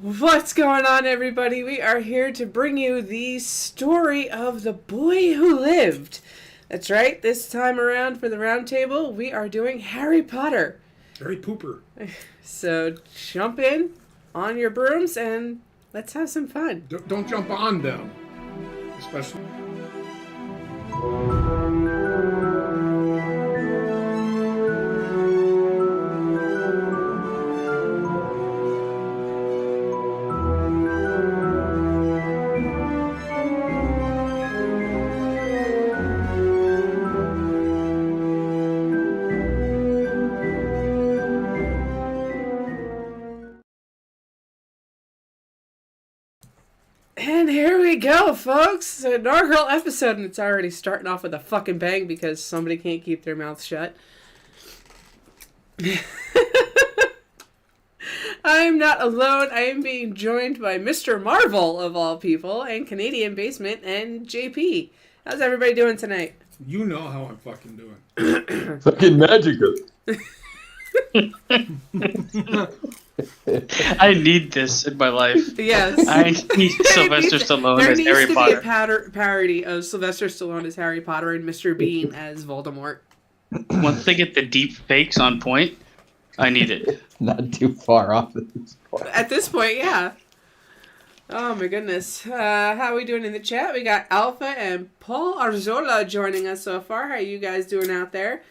What's going on, everybody? We are here to bring you the story of the boy who lived. That's right, this time around for the round table, we are doing Harry Potter. Harry Pooper. So jump in on your brooms and let's have some fun. Don't jump on them. Especially... And here we go, folks. An inaugural episode, and it's already starting off with a fucking bang because somebody can't keep their mouth shut. I'm not alone. I am being joined by Mr. Marvel, of all people, and Canadian Basement, and JP. How's everybody doing tonight? You know how I'm fucking doing. Fucking magical. I need this in my life. Yes. I need Sylvester Stallone as Harry Potter. There needs to be a parody of Sylvester Stallone as Harry Potter and Mr. Bean as Voldemort. Once they get the deep fakes on point, I need it. Not too far off at this point. At this point, yeah. Oh my goodness. How are we doing in the chat? We got Alpha and Paul Arzola joining us so far. How are you guys doing out there?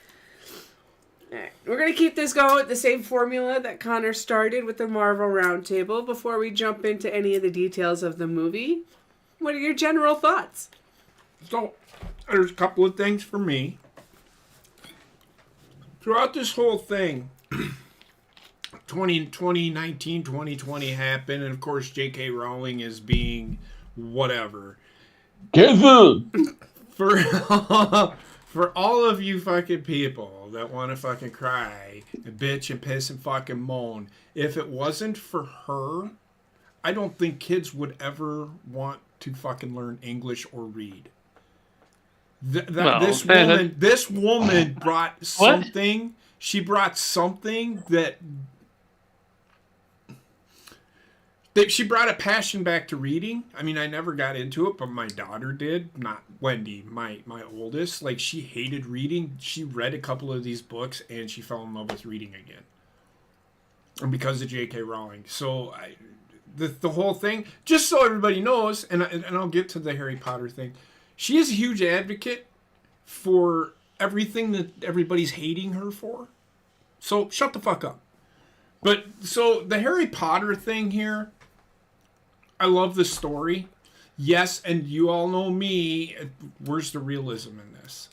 Right. We're going to keep this going with the same formula that Connor started with the Marvel Roundtable. Before we jump into any of the details of the movie, what are your general thoughts? So, there's a couple of things for me. Throughout this whole thing, 2019, 2020 happened, and of course J.K. Rowling is being whatever. Careful! For all of you fucking people that want to fucking cry and bitch and piss and fucking moan, if it wasn't for her, I don't think kids would ever want to fucking learn English or read. This woman brought something. What? She brought something that she brought a passion back to reading. I mean, I never got into it, but my daughter did. Not Wendy, my oldest. Like, she hated reading. She read a couple of these books, and she fell in love with reading again. And because of J.K. Rowling. So, the whole thing, just so everybody knows, and I'll get to the Harry Potter thing, she is a huge advocate for everything that everybody's hating her for. So, shut the fuck up. But, so, the Harry Potter thing here, I love the story. Yes, and you all know me. Where's the realism in this?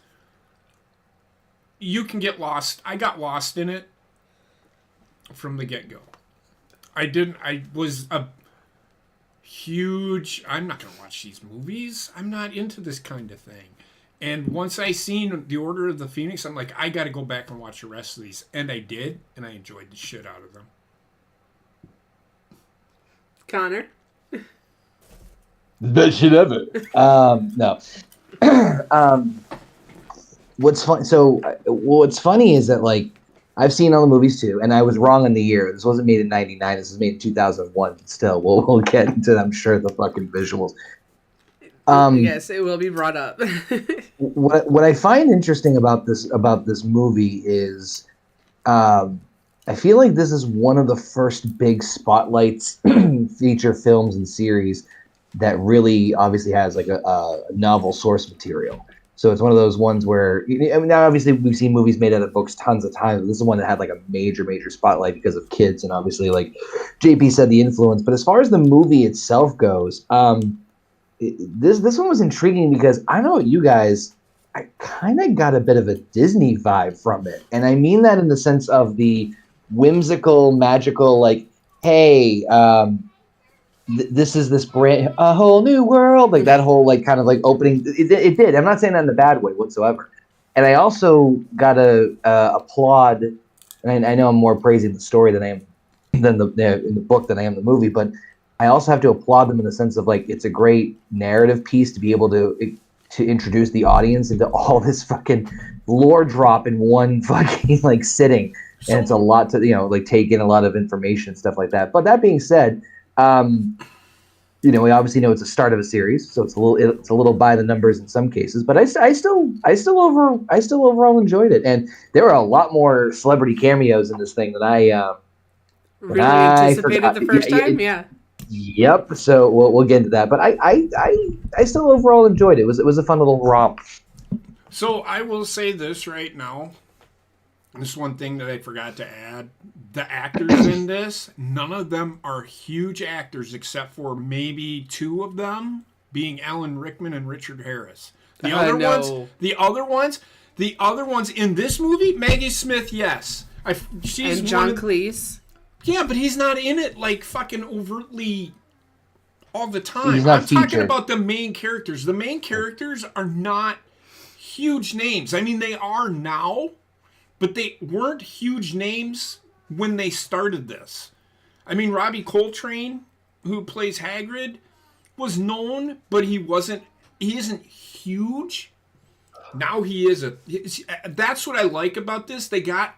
You can get lost. I got lost in it from the get-go. I was a huge... I'm not going to watch these movies. I'm not into this kind of thing. And once I seen The Order of the Phoenix, I'm like, I got to go back and watch the rest of these. And I did, and I enjoyed the shit out of them. Connor? The best shit ever. No. What's fun? So, what's funny is that, like, I've seen all the movies too, and I was wrong on the year. This wasn't made in '99. This was made in 2001. Still, we'll get into, I'm sure, the fucking visuals. Yes, it will be brought up. What I find interesting about this movie is, I feel like this is one of the first big spotlights feature films and series that really obviously has like a novel source material. So it's one of those ones where, I mean, now obviously we've seen movies made out of books tons of times. But this is one that had like a major spotlight because of kids, and obviously, like JP said, the influence. But as far as the movie itself goes, this one was intriguing because I know you guys, I kind of got a bit of a Disney vibe from it, and I mean that in the sense of the whimsical, magical, like, hey, this is this brand, a whole new world, like that whole like kind of like opening. It did. I'm not saying that in a bad way whatsoever. And I also got to applaud, and I know I'm more praising the story than I am in the book than I am the movie, but I also have to applaud them in the sense of like it's a great narrative piece to be able to introduce the audience into all this fucking lore drop in one fucking like sitting. And it's a lot to, like, take in a lot of information and stuff like that. But that being said, We obviously know it's a start of a series, so it's a little by the numbers in some cases. But I still overall enjoyed it, and there were a lot more celebrity cameos in this thing than I Really anticipated the first time. Yeah. Yep. So we'll get into that, but I still overall enjoyed it. It was a fun little romp. So I will say this right now. This is one thing that I forgot to add. The actors in this, none of them are huge actors except for maybe two of them being Alan Rickman and Richard Harris. The other ones in this movie, Maggie Smith, yes. She's and John Cleese. Yeah, but he's not in it like fucking overtly all the time. He's not I'm talking featured. about the main characters. The main characters are not huge names. I mean, they are now, but they weren't huge names when they started this. I mean, Robbie Coltrane, who plays Hagrid, was known, but he isn't huge. Now he is that's what I like about this. They got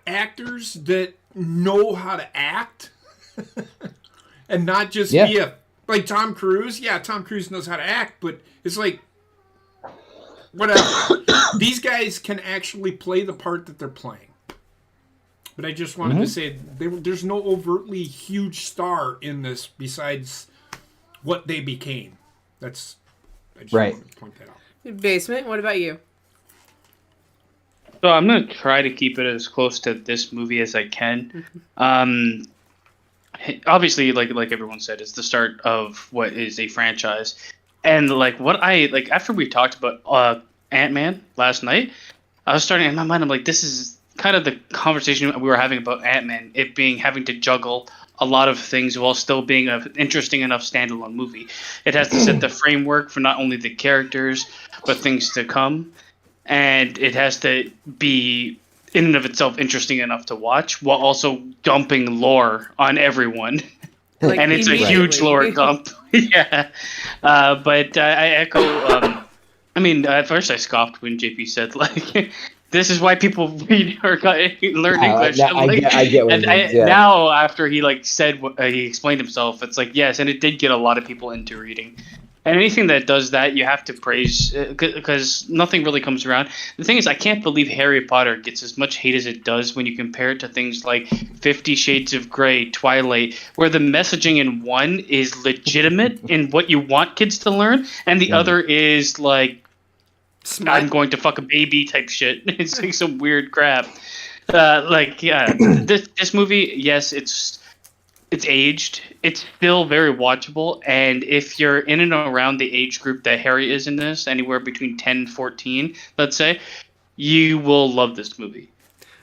actors that know how to act and not just be like Tom Cruise. Yeah, Tom Cruise knows how to act, but it's like, whatever. These guys can actually play the part that they're playing. But I just wanted to say there's no overtly huge star in this besides what they became. I just wanted to point that out. Basement, what about you? So I'm going to try to keep it as close to this movie as I can. Obviously, like everyone said, it's the start of what is a franchise. And after we talked about Ant-Man last night, I was starting in my mind, I'm like, this is kind of the conversation we were having about Ant-Man, it having to juggle a lot of things while still being an interesting enough standalone movie. It has to set the framework for not only the characters, but things to come. And it has to be in and of itself interesting enough to watch while also dumping lore on everyone. And it's a huge lore dump. Yeah. But I echo, at first I scoffed when JP said, this is why people read or learn English. I get what he means, yeah. Now, after he said he explained himself, it's like, yes, and it did get a lot of people into reading. And anything that does that, you have to praise, because nothing really comes around. The thing is, I can't believe Harry Potter gets as much hate as it does when you compare it to things like 50 Shades of Grey, Twilight, where the messaging in one is legitimate in what you want kids to learn, and the other is I'm going to fuck a baby type shit. It's like some weird crap. This movie, yes, it's aged. It's still very watchable, and if you're in and around the age group that Harry is in this, anywhere between 10 and 14, let's say, you will love this movie.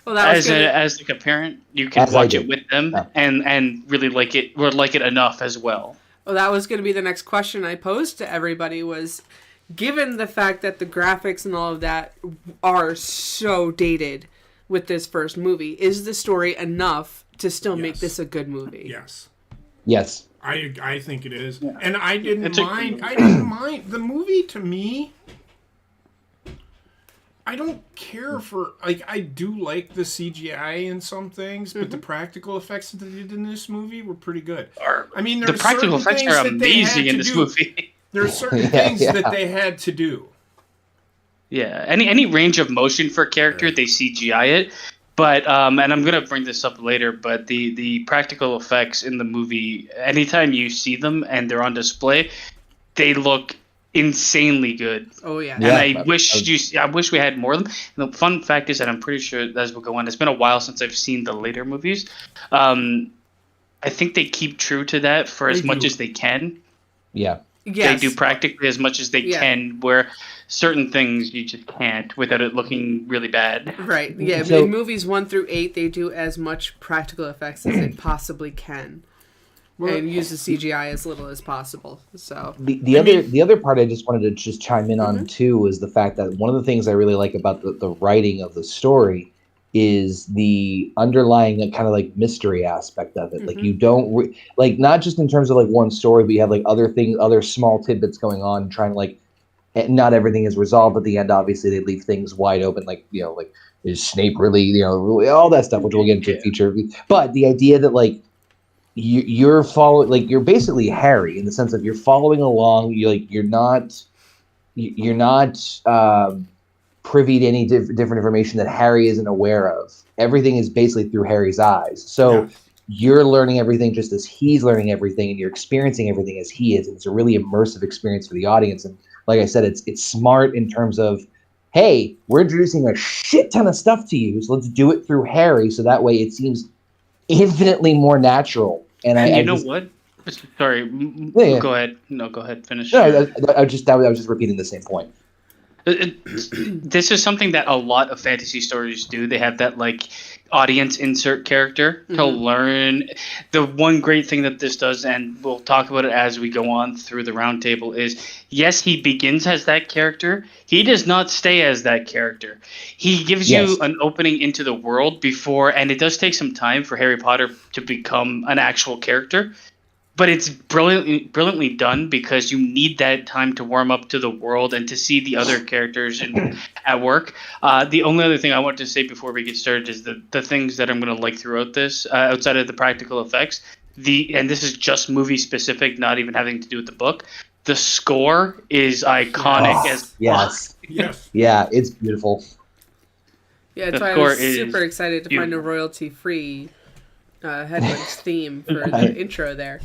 Well, as a parent, you can watch it with them and really like it, or like it enough as well. Well, that was going to be the next question I posed to everybody was, given the fact that the graphics and all of that are so dated with this first movie, is the story enough to still make this a good movie? Yes. I think it is. Yeah. And I didn't mind. The movie, to me, I don't care for, I do like the CGI in some things, but the practical effects that they did in this movie were pretty good. The practical effects are amazing in this movie. There are certain things that they had to do. Yeah, any range of motion for a character, they CGI it. But and I'm gonna bring this up later, but the practical effects in the movie, anytime you see them and they're on display, they look insanely good. Oh yeah. And I wish we had more of them. And the fun fact is that I'm pretty sure as we go on, it's been a while since I've seen the later movies. I think they keep true to that for as much as they can. Yeah. Yes. They do practically as much as they can, where certain things you just can't without it looking really bad. Right. Yeah. So, in movies 1 through 8, they do as much practical effects as they possibly can, and use the CGI as little as possible. So the other part I just wanted to just chime in on too is the fact that one of the things I really like about the writing of the story is the underlying kind of mystery aspect of it. You don't not just in terms of one story, but you have other things, other small tidbits going on, trying not everything is resolved at the end. Obviously, they leave things wide open, is Snape really, all that stuff, which we'll get into in future. But the idea that you're following, like, you're basically Harry in the sense of you're following along. You're not privy to any different information that Harry isn't aware of. Everything is basically through Harry's eyes. So you're learning everything just as he's learning everything, and you're experiencing everything as he is. And it's a really immersive experience for the audience. And like I said, it's smart in terms of, hey, we're introducing a shit ton of stuff to you, so let's do it through Harry, so that way it seems infinitely more natural. And you know what? Sorry, go ahead. No, go ahead. Finish. No, I was just repeating the same point. This is something that a lot of fantasy stories do. They have that like audience insert character to learn. The one great thing that this does, and we'll talk about it as we go on through the roundtable, is yes, he begins as that character. He does not stay as that character. He gives you an opening into the world before, and it does take some time for Harry Potter to become an actual character. But it's brilliantly done because you need that time to warm up to the world and to see the other characters at work. The only other thing I want to say before we get started is the things that I'm going to like throughout this, outside of the practical effects, and this is just movie specific, not even having to do with the book. The score is iconic as yes. Yes. Yeah, it's beautiful. Yeah, that's why I was super excited to find a royalty-free Hedwig's theme for the intro there.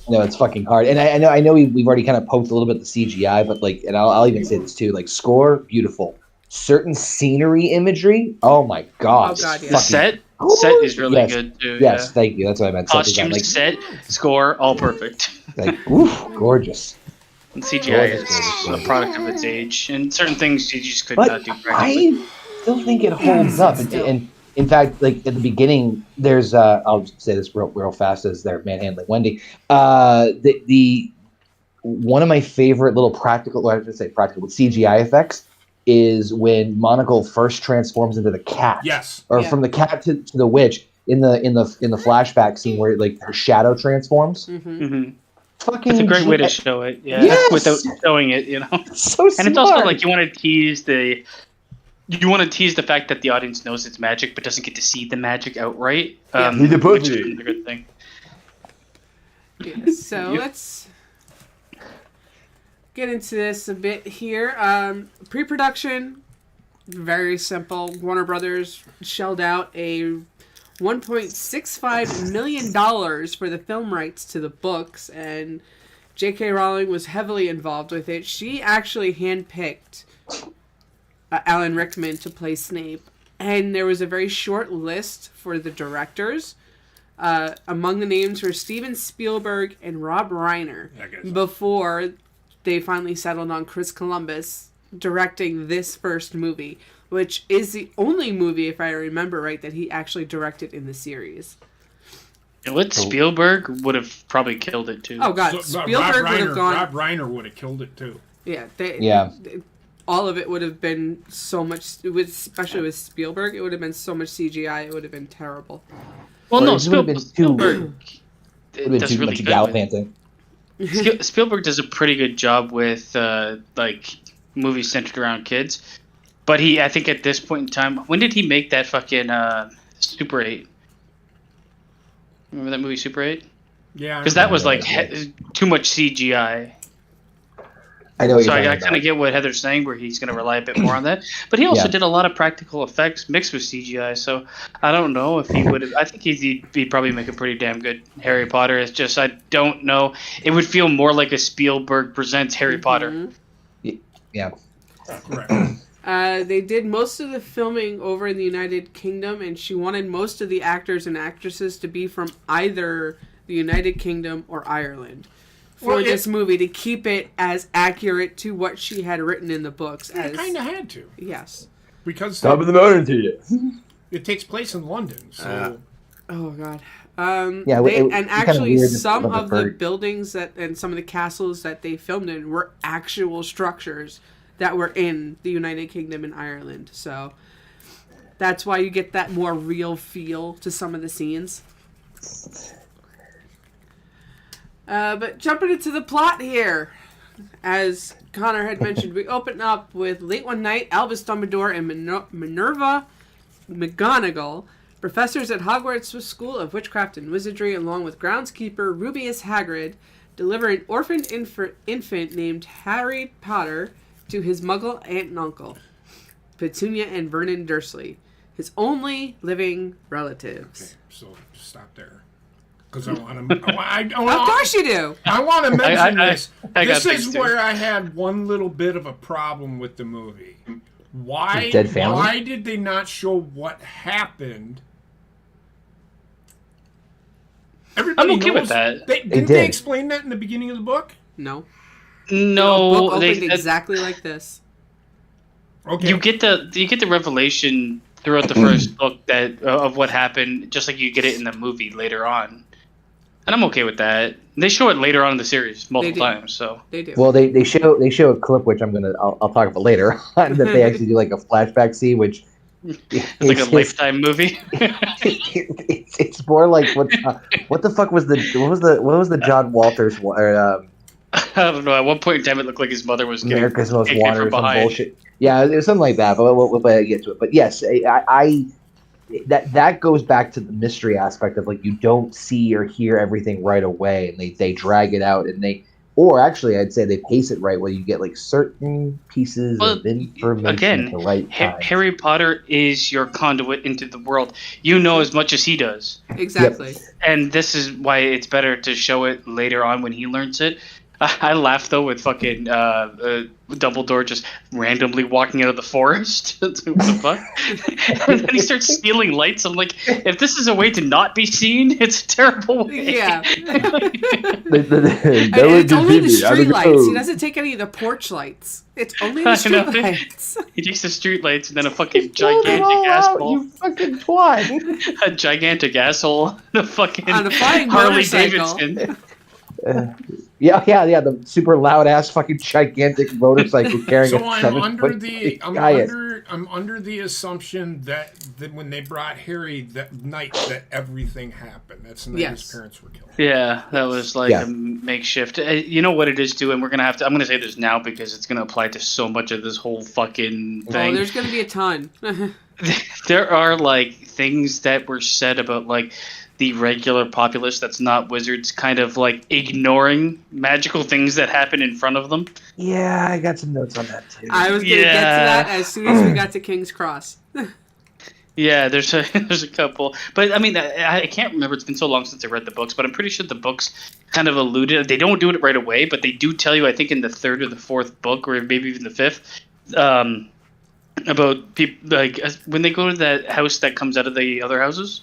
No, it's fucking hard, and I know we've already kind of poked a little bit at the CGI, but like, and I'll even say this too, like, score beautiful, certain scenery imagery, oh my god, yeah. The set is really good too. Yes, thank you. That's what I meant. Costume, set, score, all perfect. Like, oof, gorgeous. And CGI is a product of its age, and certain things you just could not do practically. I still think it holds up, and in fact, like at the beginning, there's I'll just say this real fast as they're manhandling Wendy. The one of my favorite little practical, or I should say practical, with CGI effects is when Monocle first transforms into the cat. Yes. Or from the cat to the witch in the flashback scene where like her shadow transforms. Mm-hmm. Fucking. It's a great way to show it, without showing it, you know. It's so smart. And it's also like you want to tease the fact that the audience knows it's magic but doesn't get to see the magic outright. Which is a good thing. Yeah, so let's get into this a bit here. Pre-production, very simple. Warner Brothers shelled out a $1.65 million for the film rights to the books, and J.K. Rowling was heavily involved with it. She actually handpicked Alan Rickman to play Snape, and there was a very short list for the directors. Among the names were Steven Spielberg and Rob Reiner, before they finally settled on Chris Columbus directing this first movie, which is the only movie, if I remember right, that he actually directed in the series. And what Spielberg would have probably killed it too. Oh god, Spielberg would have gone. Rob Reiner would have killed it too. Yeah, all of it would have been so much, especially with Spielberg, it would have been so much CGI, it would have been terrible. Well, no, Spielberg does really good. Gallivanting. Spielberg does a pretty good job with like movies centered around kids, but I think at this point in time, when did he make that fucking Super 8? Remember that movie Super 8? Yeah, because that was like too much CGI. I know. So I kind of get what Heather's saying, where he's going to rely a bit more on that. But he also did a lot of practical effects mixed with CGI. So I don't know if he would have. I think he'd probably make a pretty damn good Harry Potter. It's just I don't know. It would feel more like a Spielberg presents Harry Potter. Yeah. Correct. They did most of the filming over in the United Kingdom, and she wanted most of the actors and actresses to be from either the United Kingdom or Ireland for this movie, to keep it as accurate to what she had written in the books. I kind of had to. Yes. Because top of the mountain to you. It takes place in London, so. Oh god. Actually, some of the buildings and some of the castles that they filmed in were actual structures that were in the United Kingdom and Ireland. So that's why you get that more real feel to some of the scenes. But jumping into the plot here, as Connor had mentioned, we open up with late one night, Albus Dumbledore and Minerva McGonagall Professors at Hogwarts School of Witchcraft and Wizardry, along with groundskeeper Rubius Hagrid, deliver an orphaned infant named Harry Potter to his muggle aunt and uncle, Petunia and Vernon Dursley, his only living relatives. Okay, so stop there. Because I want to... Of course you do! I want to mention this. This is too. where I had one little bit of a problem with the movie. Why did they not show what happened? Everybody I'm okay knows with that. Didn't they explain that in the beginning of the book? No. No, The book opened exactly like this. Okay. You get the revelation throughout the first book that of what happened, just like you get it in the movie later on, and I'm okay with that. They show it later on in the series multiple times, so they do. Well, they show a clip which I'll talk about later on, that they actually do like a flashback scene, which it's like a Lifetime movie. it's more like what the fuck was the John Walters I don't know. At one point in time, it looked like his mother was getting America's Most taken Wanted from or some behind. bullshit. Yeah, it was something like that. But we'll get to it. But yes, I that goes back to the mystery aspect of like you don't see or hear everything right away, and they drag it out, and or actually I'd say they pace it right where you get like certain pieces of information again, at the right time. Harry Potter is your conduit into the world. You know as much as he does. Exactly. Yep. And this is why it's better to show it later on when he learns it. I laughed though with fucking Dumbledore just randomly walking out of the forest. What the fuck? And then he starts stealing lights. I'm like, if this is a way to not be seen, it's a terrible way. Yeah. It's only the street lights. He doesn't take any of the porch lights. It's only the street lights. He takes the street lights and then a fucking gigantic asshole. You fucking twat. A gigantic asshole on a fucking On a flying Harley motorcycle. Davidson. Yeah, the super loud ass fucking gigantic motorcycle carrying So a I'm 7 under foot the giant. I'm under the assumption that when they brought Harry that night that everything happened. That's the night his parents were killed. Yeah, that was like a makeshift. You know what it is too, and I'm gonna say this now because it's gonna apply to so much of this whole fucking thing. Oh, there's gonna be a ton. There are like things that were said about like the regular populace that's not wizards kind of like ignoring magical things that happen in front of them. Yeah, I got some notes on that too. I was gonna get to that as soon as we got to King's Cross. Yeah, there's a couple, but I mean, I can't remember. It's been so long since I read the books, but I'm pretty sure the books kind of alluded. They don't do it right away, but they do tell you. I think in the third or the fourth book, or maybe even the fifth, about people like when they go to that house that comes out of the other houses.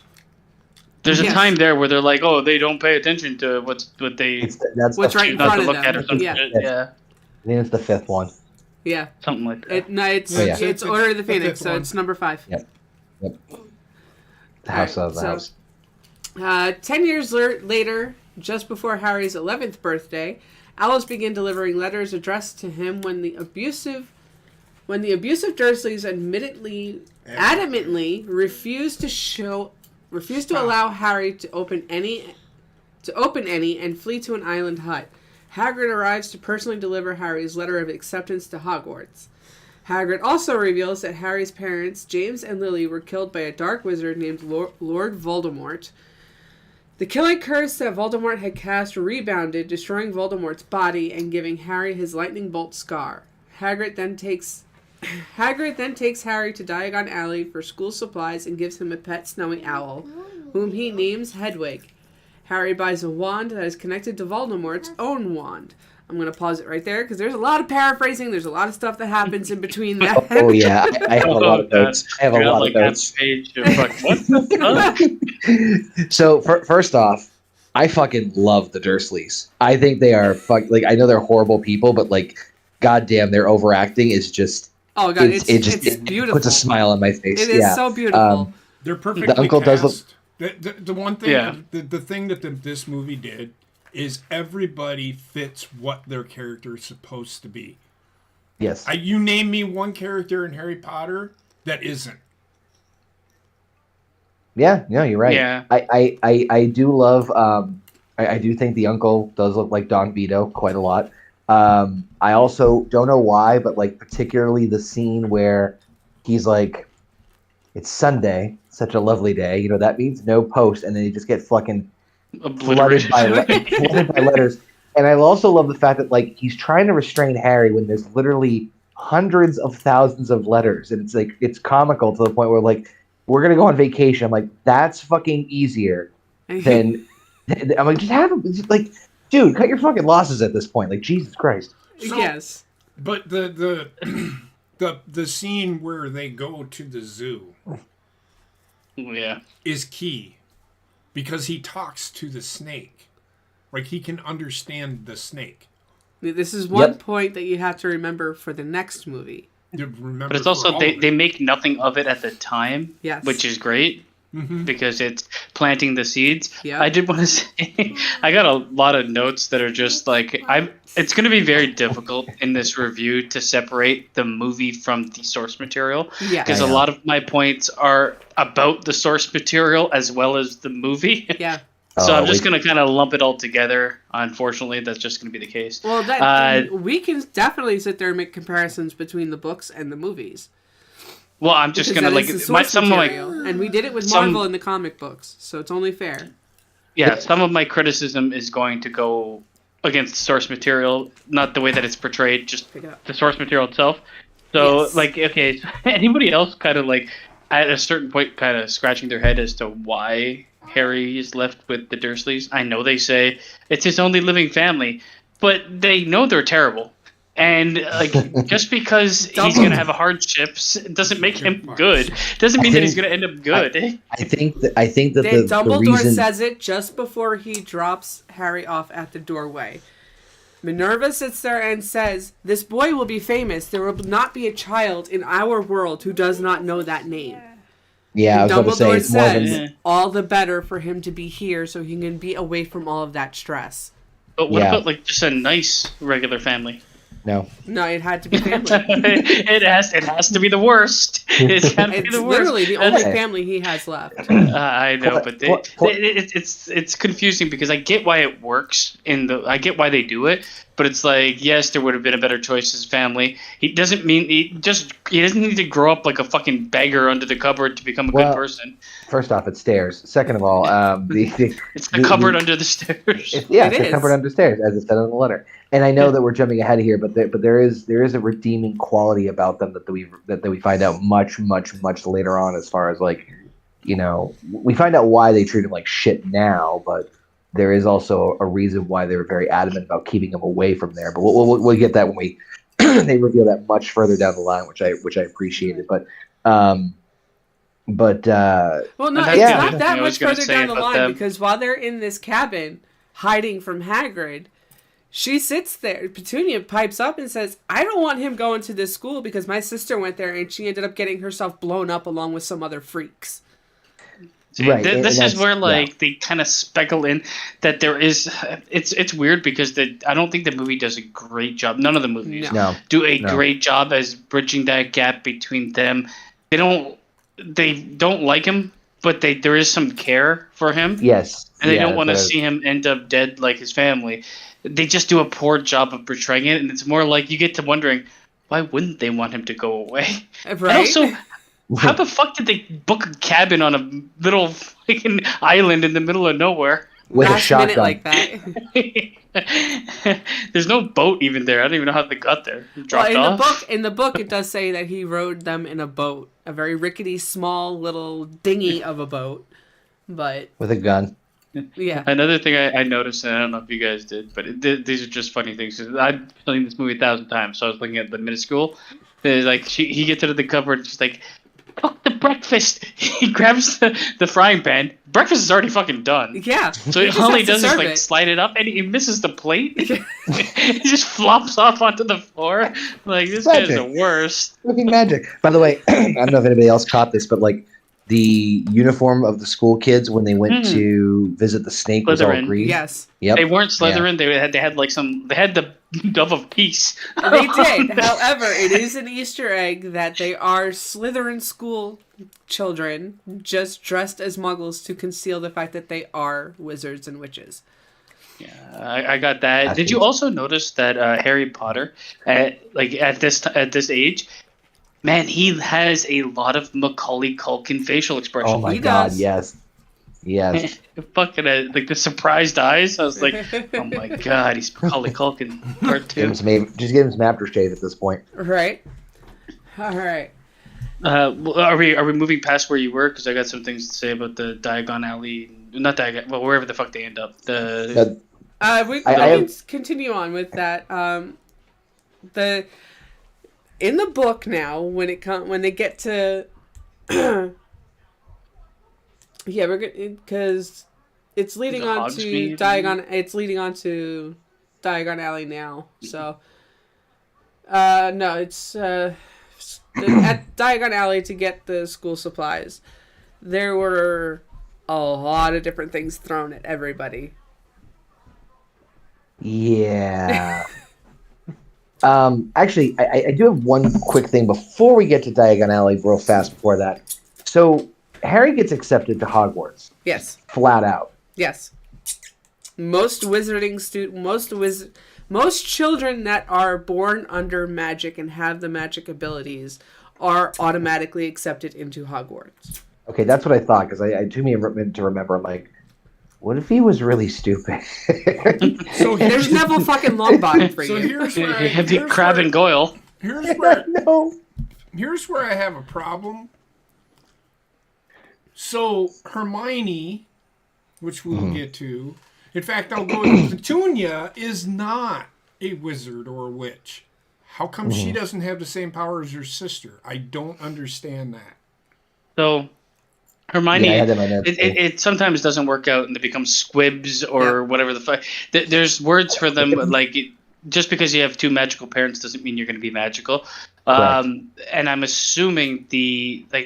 There's a time there where they're like, oh, they don't pay attention to what's right in front of them. Or yeah. I think it's the fifth one. Yeah. Something like that. It's Order of the Phoenix, so it's number 5. Yep. The house of the house. 10 years later, just before Harry's 11th birthday, owls begin delivering letters addressed to him when the abusive Dursleys adamantly refuse to allow Harry to open any and flee to an island hut. Hagrid arrives to personally deliver Harry's letter of acceptance to Hogwarts. Hagrid also reveals that Harry's parents, James and Lily, were killed by a dark wizard named Lord Voldemort. The killing curse that Voldemort had cast rebounded, destroying Voldemort's body and giving Harry his lightning bolt scar. Hagrid then takes Harry to Diagon Alley for school supplies and gives him a pet snowy owl, whom he names Hedwig. Harry buys a wand that is connected to Voldemort's own wand. I'm going to pause it right there because there's a lot of paraphrasing. There's a lot of stuff that happens in between that. Oh yeah, I have a lot of notes. I have a lot of notes. So first off, I fucking love the Dursleys. I think they are I know they're horrible people, but like, goddamn, their overacting is just. Oh god, it's beautiful. It puts a smile on my face. It is so beautiful. They're perfectly the uncle cast. does look. The one thing, the thing that this movie did is everybody fits what their character is supposed to be. Yes. You name me one character in Harry Potter that isn't. Yeah, no, you're right. Yeah. I do love. I do think the uncle does look like Don Vito quite a lot. I also don't know why, but like particularly the scene where he's like, it's Sunday, such a lovely day. You know, that means no post, and then you just get fucking Obliterated. flooded by letters. And I also love the fact that like he's trying to restrain Harry when there's literally hundreds of thousands of letters, and it's like it's comical to the point where like we're gonna go on vacation. I'm like, that's fucking easier than I'm like, just have him like, dude, cut your fucking losses at this point. Like, Jesus Christ. So, Yes. But the the scene where they go to the zoo Yeah. is key because he talks to the snake. Like he can understand the snake. This is one point that you have to remember for the next movie. Remember, But it's also they make nothing of it at the time, Yes. which is great because it's planting the seeds. Yeah. I did want to say I got a lot of notes that are just like it's going to be very difficult in this review to separate the movie from the source material Yeah. because a lot of my points are about the source material as well as the movie. Yeah. So I'm just going to kind of lump it all together. Unfortunately, that's just going to be the case. Well, that we can definitely sit there and make comparisons between the books and the movies. Well, I'm just Because going to that like is the source some of my material, and we did it with Marvel in the comic books, so it's only fair. yeah, some of my criticism is going to go against the source material, not the way that it's portrayed, just the source material itself. So, Yes. like, okay, anybody else kind of like at a certain point kind of scratching their head as to why Harry is left with the Dursleys? I know they say it's his only living family, but they know they're terrible. And like, just because he's gonna have hardships doesn't make him good. Doesn't mean that he's gonna end up good. I think that the Dumbledore reason says it just before he drops Harry off at the doorway. Minerva sits there and says, "This boy will be famous. There will not be a child in our world who does not know that name." yeah, I was And about to say Dumbledore it's more says, than all the better for him to be here so he can be away from all of that stress. But what Yeah. about like just a nice regular family? no. No, it had to be family. it has to be the worst. It's gotta be It's the worst. literally the only Okay. family he has left. I know, but What- it's confusing because I get why it works I get why they do it, but it's like yes, there would have been a better choice as family. He doesn't need to grow up like a fucking beggar under the cupboard to become a good person. First off, it's stairs. Second of all, It's the cupboard under the stairs. it's It the is. cupboard under stairs, as it said on the letter. And I know that we're jumping ahead here, but there is a redeeming quality about them that we find out much later on, as far as like, you know, we find out why they treat him like shit now, but there is also a reason why they were very adamant about keeping him away from there. But we'll get that when we they reveal that much further down the line, which I appreciated. But Well, no, it's Yeah. not that I was much gonna further say down the about line them. because while they're in this cabin hiding from Hagrid, she sits there. Petunia pipes up and says, "I don't want him going to this school because my sister went there and she ended up getting herself blown up along with some other freaks." See, Right, this and is where that's- like they kind of speckle in that there is. It's weird because I don't think the movie does a great job. None of the movies No. do a No. great job as bridging that gap between them. They don't like him, but there is some care for him. yes, And they yeah, don't want to that's what see him end up dead like his family. They just do a poor job of portraying it, and it's more like you get to wondering, why wouldn't they want him to go away? Right? And also, how the fuck did they book a cabin on a little fucking island in the middle of nowhere? with a Last minute shotgun. like that. There's no boat even there. I don't even know how they got there. Dropped off. In the book, it does say that he rode them in a boat, a very rickety, small little dinghy of a boat. But with a gun. yeah, Another thing I noticed, and I don't know if you guys did, but these are just funny things. I've seen this movie 1,000 times, so I was looking at the middle school. Like he gets into the cupboard, and she's like, "Fuck the breakfast!" He grabs the frying pan. Breakfast is already fucking done. yeah. So He just all he has to does is serve like it. slide it up, and he misses the plate. He just flops off onto the floor. Like this guy's the Magic. worst. Fucking magic. By the way, I don't know if anybody else caught this, but like the uniform of the school kids when they went to visit the snake was all Slytherin. green. Yes, Yep. They weren't Slytherin. They had the dove of peace. they did. However, it is an Easter egg that they are Slytherin school children, just dressed as Muggles to conceal the fact that they are wizards and witches. Yeah, I got that. Did you also notice that Harry Potter, at this age, Man, he has a lot of Macaulay Culkin facial expressions. Oh my He god, does. yes. Fucking like the surprised eyes. I was like, oh my god, he's Macaulay Culkin part Give him 2. just give him some aftershave at this point. Right. All right. Are we moving past where you were? Because I got some things to say about the Diagon Alley, not Diagon, well, wherever the fuck they end up. We I can have- continue on with that. In the book now, when they get to, yeah, we're because it's leading The on to Hogsmeade? Diagon. It's leading on to Diagon Alley now. So, no, it's at Diagon Alley to get the school supplies. There were a lot of different things thrown at everybody. Yeah. Actually, I do have one quick thing before we get to Diagon Alley, real fast before that. So, Harry gets accepted to Hogwarts. Yes. Flat out. Yes. Most children that are born under magic and have the magic abilities are automatically accepted into Hogwarts. Okay, that's what I thought, because I took me a minute to remember. I'm like, what if he was really stupid? So There's Neville fucking Longbottom for So you. here's where I, Heavy here's Crab where- and Goyle. here's where No. here's where I have a problem. So Hermione, which we'll get to, in fact, I'll go with Petunia, is not a wizard or a witch. How come she doesn't have the same power as her sister? I don't understand that. So Hermione, Yeah, I had that in my notes, too. it sometimes doesn't work out and they become squibs or whatever the fuck. There's words for them, like just because you have two magical parents doesn't mean you're going to be magical. And I'm assuming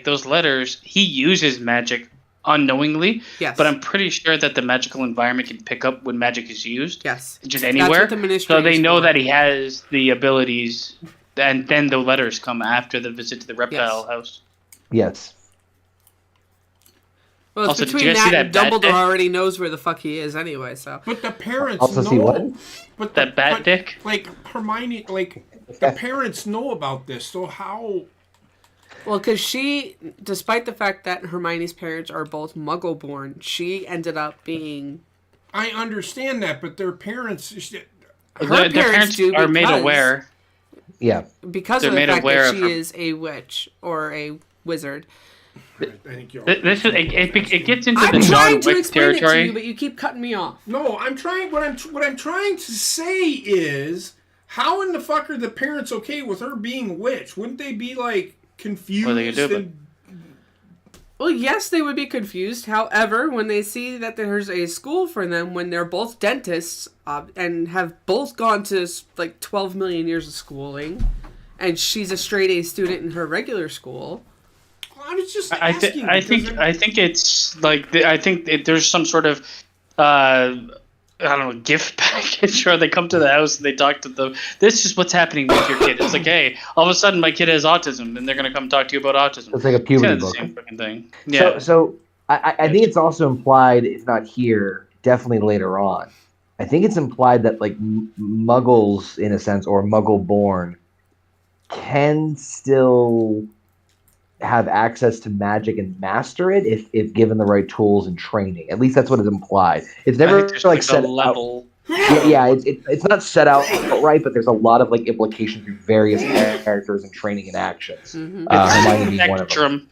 those letters, he uses magic unknowingly, Yes. but I'm pretty sure that the magical environment can pick up when magic is used. Yes. Just That's anywhere. what the ministry So they is know for. that he has the abilities, and then the letters come after the visit to the reptile house. Yes. Well, it's Also, did between you guys see that and that bat Dumbledore dick? already knows where the fuck he is anyway, so. But the parents Also know. see what? But That bat dick? Like Hermione, like the parents know about this. So how? Well, because she, despite the fact that Hermione's parents are both Muggle-born, she ended up being... I understand that, but their parents. The parents parents do are made because- aware. Yeah. Because They're of the made fact aware that of she her- is a witch or a wizard. I think you're. This is it gets into I'm the trying John to Wick explain it to you, territory. but you keep cutting me off. No, I'm trying. What I'm trying to say is, how in the fuck are the parents okay with her being a witch? Wouldn't they be like confused? What are they gonna do about and- Well, yes, they would be confused. However, when they see that there's a school for them, when they're both dentists and have both gone to like 12 million years of schooling, and she's a straight A student in her regular school. I was just I asking. think it's like there's some sort of I don't know, gift package, or they come to the house and they talk to them. This is what's happening with your kid. It's like, hey, all of a sudden my kid has autism, and they're gonna come talk to you about autism. It's like a It's puberty kind of the book. same fucking thing. Yeah. So I think it's also implied, if not here, definitely later on. I think it's implied that like Muggles, in a sense, or Muggle-born, can still have access to magic and master it if given the right tools and training. At least that's what is implied. It's I never think there's like a set out. level. It's not set out right, but there's a lot of like implication through various characters and training and actions. Mm-hmm. Hermione being one of them. Spectrum.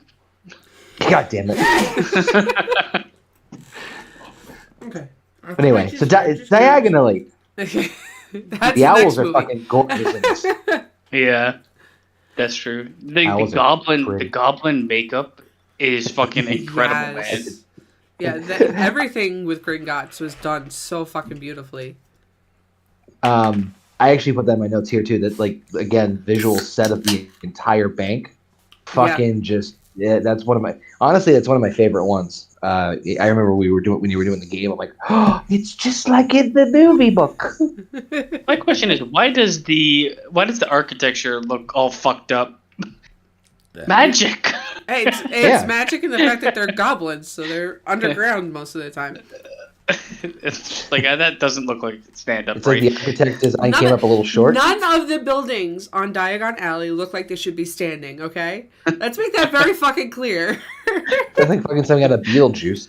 God damn it. Okay. But anyway, so diagonally, That's the owls next are movie. fucking gorgeous in this. Yeah, that's true. The Owls are goblin, pretty. the goblin makeup is fucking incredible, Yes. man. Yeah, everything with Gringotts was done so fucking beautifully. I actually put that in my notes here too. That like again, visual set of the entire bank. Fucking just that's one of my that's one of my favorite ones. I remember when you were doing the game. I'm like, oh, it's just like in the movie book. My question is, why does the architecture look all fucked up? Magic. Hey, it's Yeah. magic in the fact that they're goblins, so they're underground most of the time. It's like that doesn't look like stand up, It's right? like the architect design came up a little short. None of the buildings on Diagon Alley look like they should be standing, okay? Let's make that very fucking clear. It's like fucking something out of Beetlejuice.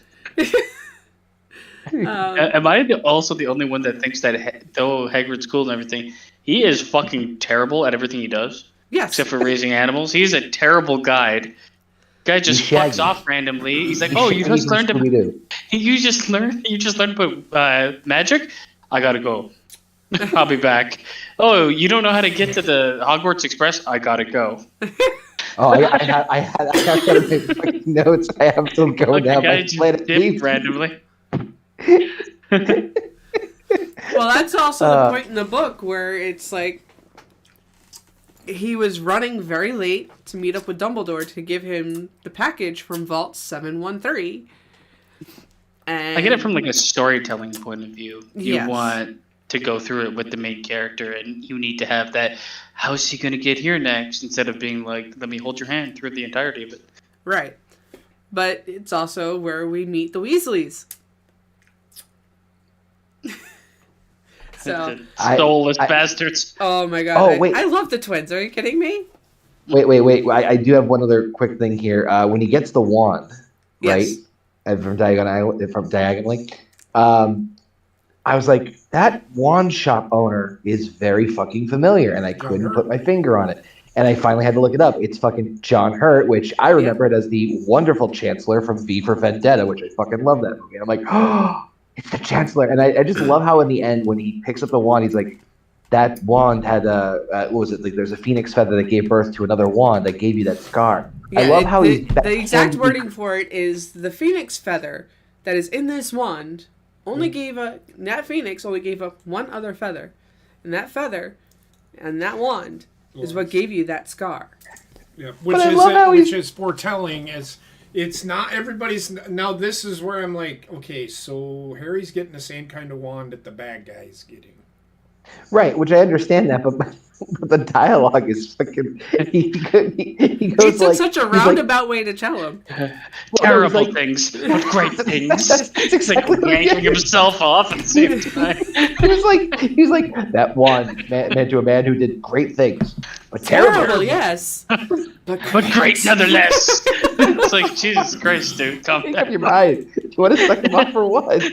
Am I also the only one that thinks that though Hagrid's cool and everything, he is fucking terrible at everything he does? Yes. Except for raising animals. He's a terrible guide. Guy just fucks off randomly. He's like, "Oh, you just learned to you just learned to put magic? I gotta go. I'll be back. Oh, you don't know how to get to the Hogwarts Express? I gotta go." Oh, I have to make fucking notes. I have to go Look, now. the guy just dipped randomly. Well, that's also the point in the book where it's like he was running very late to meet up with Dumbledore to give him the package from Vault 713. And I get it from like a storytelling point of view. You Yes. want to go through it with the main character, and you need to have that. How's he going to get here next? Instead of being like, "Let me hold your hand through the entirety of it." Right. But it's also where we meet the Weasleys. So, Soulless bastards. oh my god. Oh, wait. I love the twins. Are you kidding me? Wait. I do have one other quick thing here. When he gets the wand, right, Yes. from Diagonally, I was like, that wand shop owner is very fucking familiar, and I couldn't put my finger on it. And I finally had to look it up. It's fucking John Hurt, which I remember it as the wonderful Chancellor from V for Vendetta, which I fucking love that movie. And I'm like, oh, it's the Chancellor. And I just love how in the end, when he picks up the wand, he's like, that wand had what was it? Like, there's a phoenix feather that gave birth to another wand that gave you that scar. Yeah, I love how the exact wording for it is the phoenix feather that is in this wand that phoenix only gave up one other feather, and that feather and that wand is what gave you that scar. Yeah, which is foretelling. As it's not everybody's. Now this is where I'm like, okay, so Harry's getting the same kind of wand that the bad guy's getting. Right, which I understand that, but the dialogue is fucking. He goes He took like such a he's like, roundabout way to tell him. Terrible like- things, but great things. That's He's like exactly what he yanking himself off at the same time. he was like that wand meant to a man who did great things, but terrible. Yes. But great nonetheless. It's like, Jesus Christ, dude, calm Make up down. your mind. You want to suck him up for what?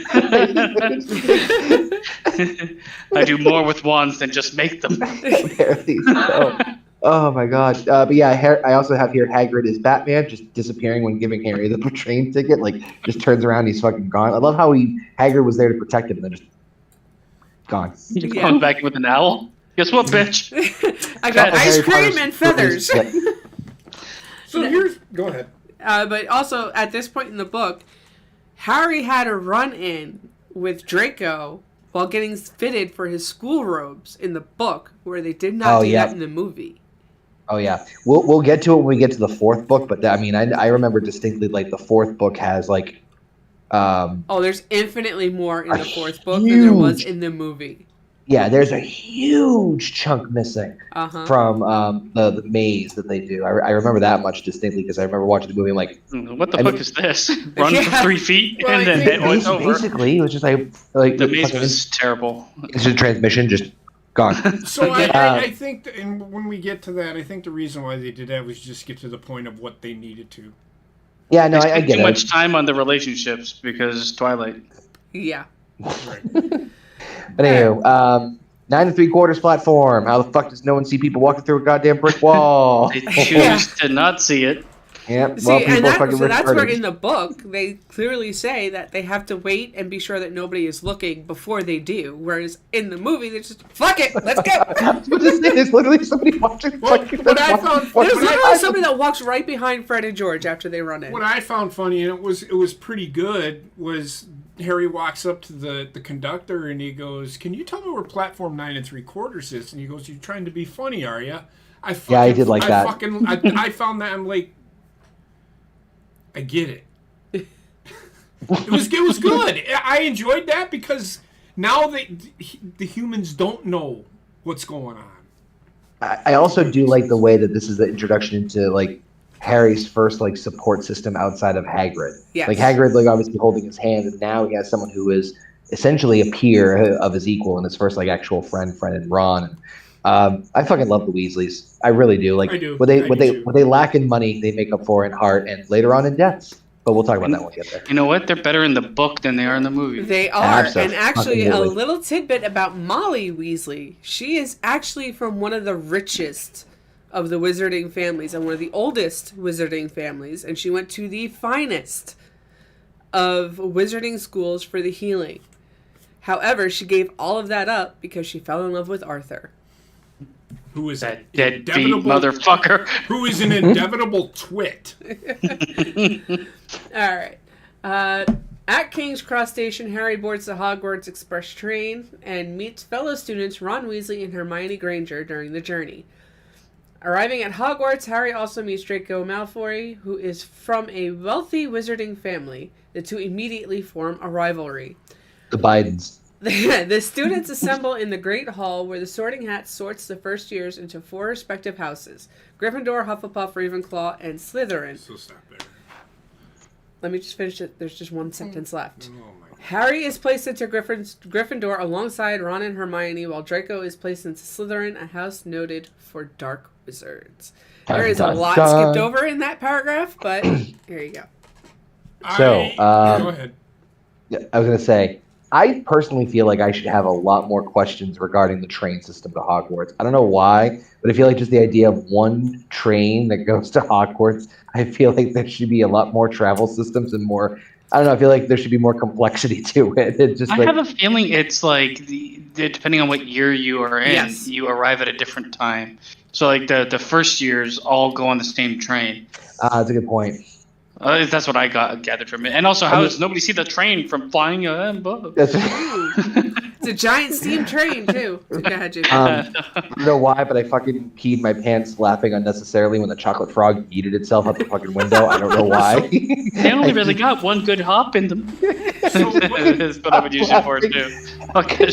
I do more with wands than just make them. Apparently so. Oh my god. But yeah, I also have here Hagrid is Batman, just disappearing when giving Harry the train ticket. Like, just turns around, he's fucking gone. I love how Hagrid was there to protect him, and then just gone. He just Yeah. comes back with an owl. Guess what, bitch? I got Harry ice cream Potter's and feathers. Yeah. So here's go ahead. But also, at this point in the book, Harry had a run-in with Draco while getting fitted for his school robes in the book, where they did not do that in the movie. Oh yeah, we'll get to it when we get to the fourth book. But I remember distinctly, like, the fourth book has like, there's infinitely more in the fourth book than huge- there was in the movie. yeah, there's a huge chunk missing from the maze that they do. I remember that much distinctly because I remember watching the movie. I'm like, What the fuck is this? Run for 3 feet Well, and I then think it's over. basically, it was just like The maze was terrible. instant transmission, just gone. So I think, and when we get to that, I think the reason why they did that was just get to the point of what they needed to. Yeah, no, They I spent get too it. much time on the relationships because Twilight. Yeah. Right. But anywho, 9 3/4 platform. How the fuck does no one see people walking through a goddamn brick wall? They choose to not see it. Yep. See, Well, and people are fucking that's where retarded. in the book they clearly say that they have to wait and be sure that nobody is looking before they do. Whereas in the movie, they just fuck it, let's go. I was about to say, there's literally somebody watching. fucking what I brick wall. found- There's What literally somebody that walks right behind Fred and George after they run in. What I found funny, and it was pretty good, was Harry walks up to the conductor and he goes, "Can you tell me where platform 9 3/4 is?" And he goes, "You're trying to be funny, are you?" I did like that. I found that. I'm like, I get it. It was good. I enjoyed that because now the humans don't know what's going on. I also do like the way that this is the introduction into, like, Harry's first like support system outside of Hagrid. Yes. Like Hagrid, like obviously holding his hand, and now he has someone who is essentially a peer of his equal and his first like actual friend in Ron. I fucking love the Weasleys. I really do. Like I do. what I do too. they lack in money, they make up for in heart, and later on in debts. But we'll talk about that when we get there. You know what? They're better in the book than they are in the movie. They are. Absolutely. And actually, a Absolutely. little tidbit about Molly Weasley. She is actually from one of the richest of the wizarding families and one of the oldest wizarding families. And she went to the finest of wizarding schools for the healing. However, she gave all of that up because she fell in love with Arthur. Who is That an deadbeat inevitable motherfucker. Who is an inevitable twit. All right. At King's Cross Station, Harry boards the Hogwarts Express train and meets fellow students Ron Weasley and Hermione Granger during the journey. Arriving at Hogwarts, Harry also meets Draco Malfoy, who is from a wealthy wizarding family. The two immediately form a rivalry. The Bidens. The students assemble in the Great Hall, where the Sorting Hat sorts the first years into 4 respective houses: Gryffindor, Hufflepuff, Ravenclaw, and Slytherin. So stop there. Let me just finish it. There's just one sentence left. Oh my God. Harry is placed into Gryffindor alongside Ron and Hermione, while Draco is placed into Slytherin, a house noted for dark wizards. There is a lot skipped over in that paragraph, but here you go. So, go ahead. Yeah, I was gonna say, I personally feel like I should have a lot more questions regarding the train system to Hogwarts. I don't know why, but I feel like just the idea of one train that goes to Hogwarts, I feel like there should be a lot more travel systems and more. I don't know. I feel like there should be more complexity to it. It's just I like, have a feeling it's like depending on what year you are in, Yes. you arrive at a different time. So like the first years all go on the same train. that's a good point. That's what I gathered from it. And also, how does nobody see the train from flying above? That's, It's a giant steam train, too. Go ahead, Jake. I don't know why, but I fucking peed my pants laughing unnecessarily when the chocolate frog yeeted itself out the fucking window. I don't know why. They only really got one good hop in them. That's what I would use it for too. Okay.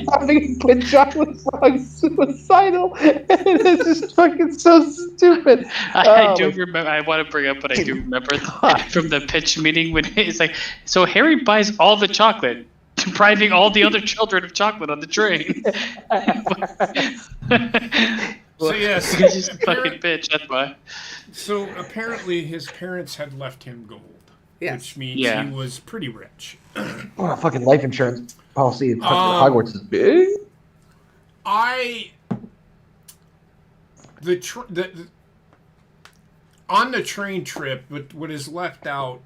Fucking chocolate frog suicidal. It's just fucking so stupid. I do remember. I want to bring up, but I do remember from the pitch meeting when it's like, so Harry buys all the chocolate, depriving all the other children of chocolate on the train. So yes, He's just a fucking bitch. That's why. so apparently his parents had left him gold, Yes. which means Yeah. he was pretty rich. Oh, fucking life insurance policy in Hogwarts is big. On the train trip, but what is left out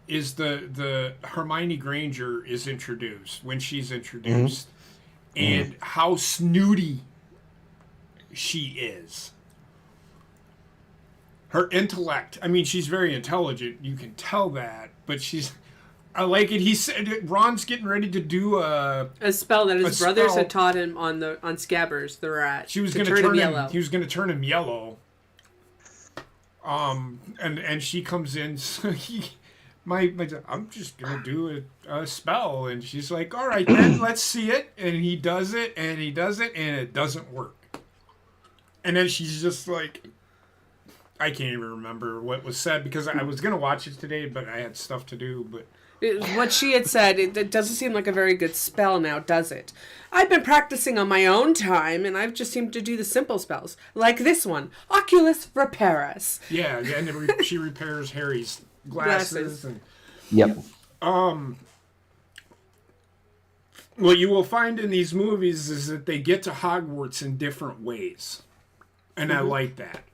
is the Hermione Granger is introduced when she's introduced, and how snooty she is. Her intellect. I mean, she's very intelligent. You can tell that, but she's. I like it. He said Ron's getting ready to do A spell that his a brothers spell. had taught him on Scabbers, the rat. She was to going to turn him yellow. He was going to turn him yellow. And she comes in. So I'm just going to do a spell, and she's like, "All right, then let's see it." And he does it, and he does it, and it doesn't work. And then she's just like, I can't even remember what was said because I was going to watch it today, but I had stuff to do. But What she had said, it doesn't seem like a very good spell now, does it? I've been practicing on my own time, and I've just seemed to do the simple spells. Like this one, Oculus Repairus. yeah, and she repairs Harry's glasses. And Yep. what you will find in these movies is that they get to Hogwarts in different ways. And I like that.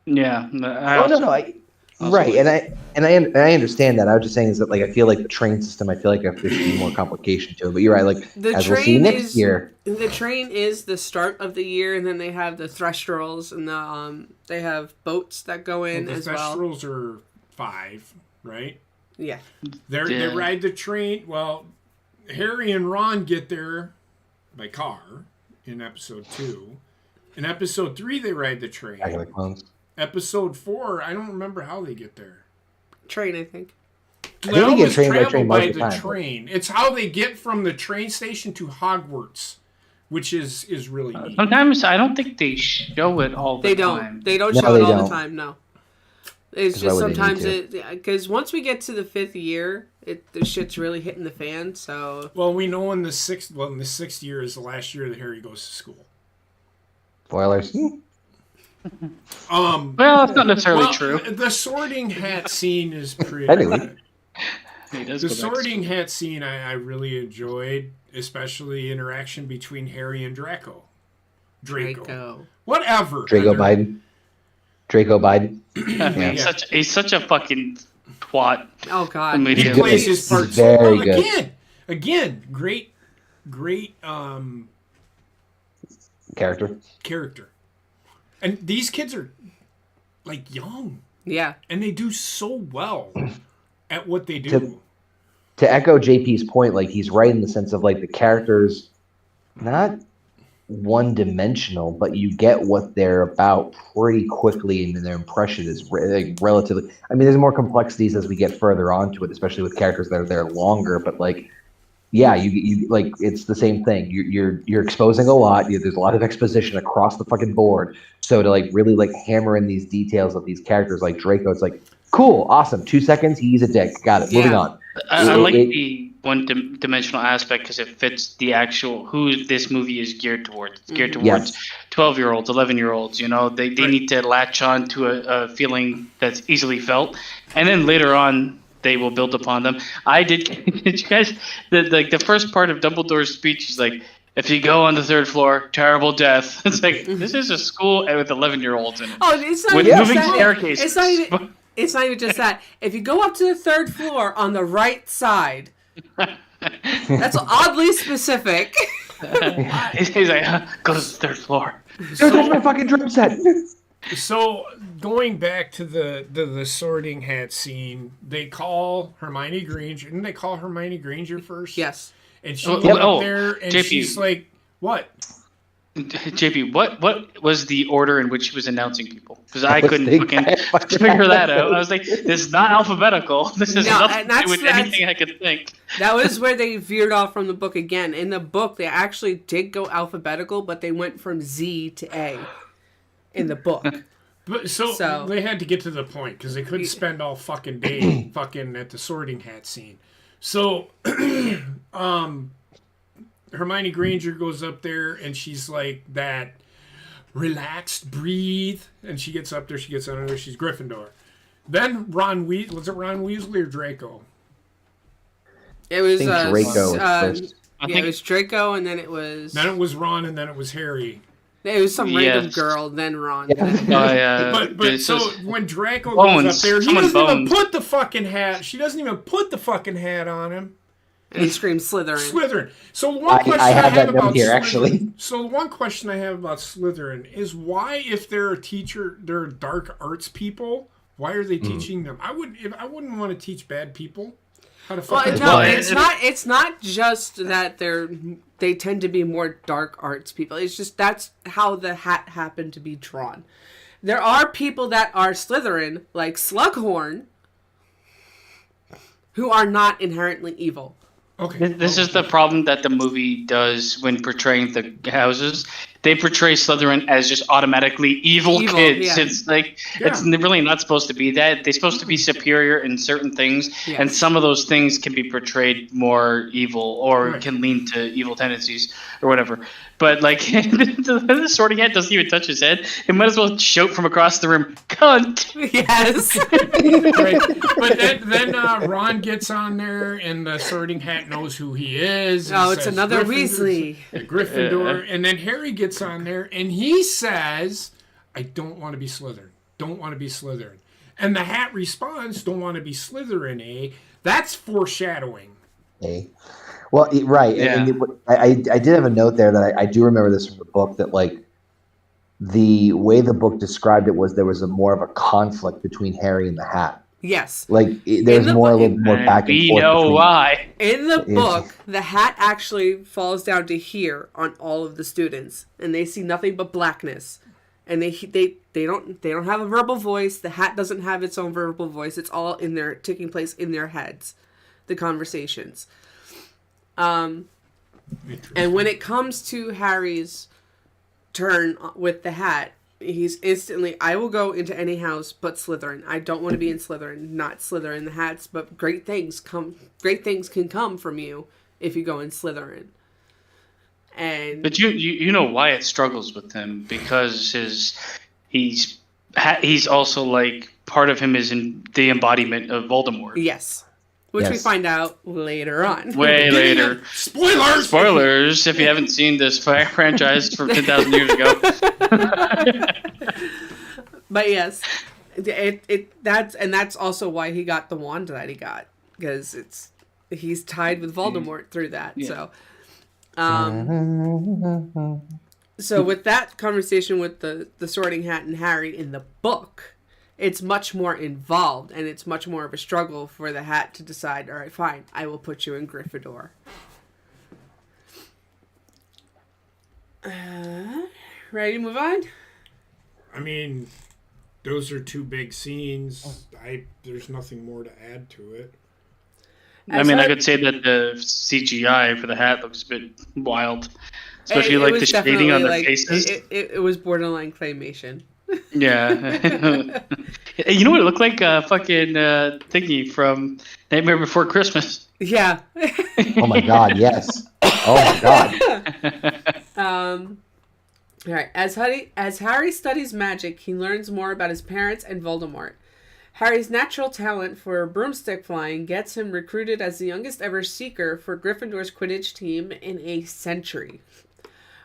Yeah. Oh no, right, and I understand that. I was just saying is that like I feel like the train system. I feel like there should be more complication to it. But you're right. Like as we'll see next year. The train is the start of the year, and then they have the Threstrals, and they have boats that go in as well. The Thestrals are 5, right? Yeah. They ride the train. Well, Harry and Ron get there by car in episode 2. In episode 3, they ride the train. Back of the Clones. Episode 4, I don't remember how they get there. Train, I think. They always train by travel train by most of the the time. train. It's how they get from the train station to Hogwarts, which is really neat. Sometimes I don't think they show it all the They time. don't. They don't No, show they it all don't. the time, no. It's 'Cause why just would they need sometimes to? because once we get to the 5th year, the shit's really hitting the fan. So Well, we know in the sixth year is the last year that Harry goes to school. Spoilers. Well, that's not necessarily true. The Sorting Hat scene is pretty Anyway. good. He does The go back to Sorting school. Hat scene I really enjoyed, especially the interaction between Harry and Draco. Draco. Whatever. Draco Heather. Biden. Draco Biden. Yeah. He's such a fucking twat. Oh God. He Immediately. plays his part He's so very well. good. Again, great Character. And these kids are like young, Yeah. and they do so well at what they do. To echo JP's point, like he's right in the sense of like the characters, not one-dimensional, but you get what they're about pretty quickly, and their impression is relatively. I mean, there's more complexities as we get further onto it, especially with characters that are there longer. But like, yeah, you like it's the same thing. You're exposing a lot. There's a lot of exposition across the fucking board. So to like really like hammer in these details of these characters like Draco, it's like cool, awesome. 2 seconds, he's a dick. Got it. Moving on. I like the one-dimensional aspect because it fits the actual who this movie is geared towards. It's geared towards 12-year-olds, 11-year-olds. You know, they need to latch on to a feeling that's easily felt, and then later on they will build upon them. Did you guys the first part of Dumbledore's speech is like, if you go on the 3rd floor, terrible death. It's like this is a school with 11-year-olds in it. Oh, it's not With even moving that. staircases. It's not even just that. If you go up to the 3rd floor on the right side, that's oddly specific. He's like, go to the 3rd floor. Dude, that's my fucking drum set. So going back to the Sorting Hat scene, they call Hermione Granger. Didn't they call Hermione Granger first? Yes. And she went up there, and JP. she's like, "What?" JP, what was the order in which he was announcing people? Because I couldn't fucking figure that out. I was like, this is not alphabetical. This has nothing to do with anything I could think. That was where they veered off from the book again. In the book, they actually did go alphabetical, but they went from Z to A in the book. But so they had to get to the point because they couldn't spend all fucking day fucking at the Sorting Hat scene. So, Hermione Granger goes up there and she's like that relaxed, breathe, and she gets up there, she gets under there, she's Gryffindor. Then was it Ron Weasley or Draco? It was Draco first. It was Draco, and then it was. Then it was Ron, and then it was Harry. It was some random girl, then Ron. But so when Draco goes up there, he doesn't even put the fucking hat. She doesn't even put the fucking hat on him. And he screams Slytherin. Slytherin. So one question I have that about note here, Slytherin, actually. So one question I have about Slytherin is why, if they're a teacher, they're dark arts people, why are they teaching them? I wouldn't want to teach bad people how to fucking. Well, no, it's not just that they tend to be more dark arts people. It's just that's how the hat happened to be drawn. There are people that are Slytherin, like Slughorn, who are not inherently evil. Okay. This is the problem that the movie does when portraying the houses. They portray Slytherin as just automatically evil kids. Yeah. It's like it's really not supposed to be that. They're supposed to be superior in certain things, and some of those things can be portrayed more evil or can lean to evil tendencies or whatever. But like the Sorting Hat doesn't even touch his head. It might as well shout from across the room, "Cunt!" Yes. Right. But then Ron gets on there, and the Sorting Hat knows who he is. Oh, it's another Weasley. Gryffindor. And then Harry gets on there, and he says, "I don't want to be Slytherin. Don't want to be Slytherin." And the hat responds, "Don't want to be Slytherin, eh?" That's foreshadowing. Well, right. Yeah. And I did have a note there that I do remember this from the book, that like the way the book described it was there was more of a conflict between Harry and the hat. Yes. Like there's a little more back and forth. We know why. In the book, the hat actually falls down to here on all of the students, and they see nothing but blackness. And they don't have a verbal voice. The hat doesn't have its own verbal voice. It's all taking place in their heads, the conversations. And when it comes to Harry's turn with the hat, he's instantly, I will go into any house but Slytherin. I don't want to be in Slytherin. Not Slytherin the hats, but great things can come from you if you go in Slytherin. And But you know Wyatt struggles with him because he's also like part of him is in the embodiment of Voldemort. yes. Which we find out later on. Way later. Spoilers! Spoilers if you haven't seen this franchise from 10,000 years ago. But yes, that's also why he got the wand that he got, because he's tied with Voldemort through that. Yeah. So with that conversation with the Sorting Hat and Harry in the book, it's much more involved, and it's much more of a struggle for the Hat to decide, all right, fine, I will put you in Gryffindor. Ready to move on? I mean, those are two big scenes. There's nothing more to add to it. I mean, I could say that the CGI for the hat looks a bit wild. Especially like the shading on their faces. It was borderline claymation. Yeah. You know what it looked like? Fucking thingy from Nightmare Before Christmas. Yeah. Oh my god, yes. Oh my god. All right. As Harry studies magic, he learns more about his parents and Voldemort. Harry's natural talent for broomstick flying gets him recruited as the youngest ever seeker for Gryffindor's Quidditch team in a century.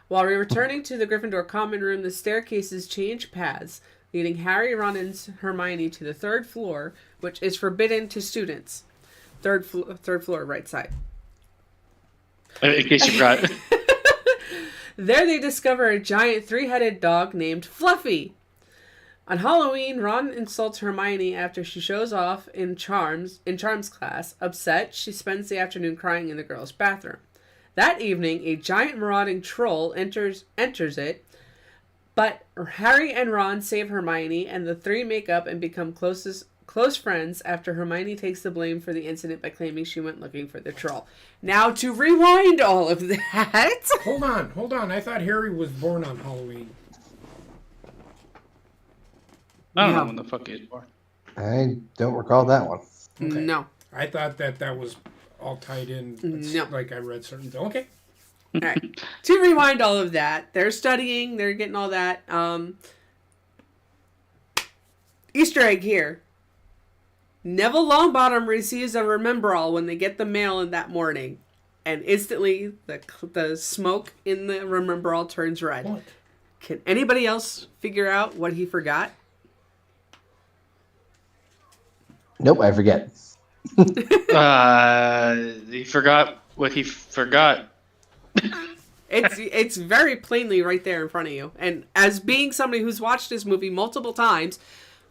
While returning to the Gryffindor common room, the staircases change paths, leading Harry, Ron, and Hermione to the third floor, which is forbidden to students. Third floor, right side. In case you forgot. There they discover a giant three-headed dog named Fluffy. On Halloween, Ron insults Hermione after she shows off in Charms class. Upset, she spends the afternoon crying in the girls' bathroom. That evening, a giant marauding troll enters it, but Harry and Ron save Hermione, and the three make up and become close friends after Hermione takes the blame for the incident by claiming she went looking for the troll. Now, to rewind all of that... Hold on. I thought Harry was born on Halloween. I don't know when the fuck he was born. I don't recall that one. Okay. No. I thought that was all tied in. No. Like I read certain things. Okay. All right. To rewind all of that, they're studying, they're getting all that. Easter egg here. Neville Longbottom receives a Remembrall when they get the mail in that morning. And instantly, the smoke in the Remembrall turns red. What? Can anybody else figure out what he forgot? Nope, I forget. He forgot what he forgot. It's very plainly right there in front of you. And as being somebody who's watched this movie multiple times,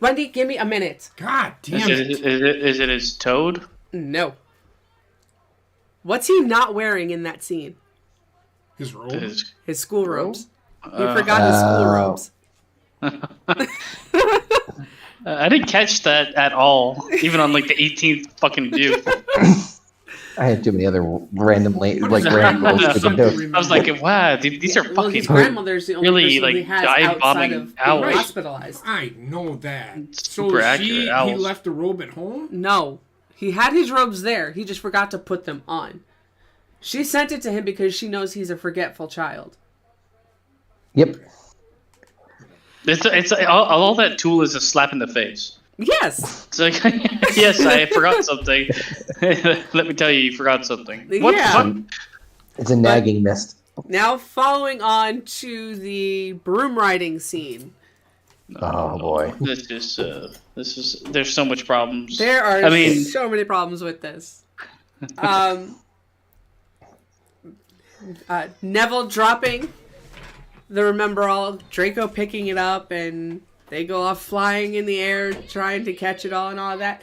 Wendy, give me a minute. God damn it. Is it his toad? No. What's he not wearing in that scene? His robe? His school robes. He forgot his school robes. I didn't catch that at all, even on like the 18th fucking view. I had too many other random random roles to do. I was like, wow, these are Well, his fucking grandmother's the only really person he like has dive outside bombing of being owls. hospitalized. I know that. Super accurate he owls. left the robe at home? No. He had his robes there. He just forgot to put them on. She sent it to him because she knows he's a forgetful child. Yep. It's all that tool is a slap in the face. Yes. It's like, yes, I forgot something. Let me tell you forgot something. What Yeah. the fuck? It's a nagging mist. Now following on to the broom riding scene. Oh boy. This is there's so much problems. There are so many problems with this. Neville dropping the Remembrall, Draco picking it up, and they go off flying in the air, trying to catch it all and all that.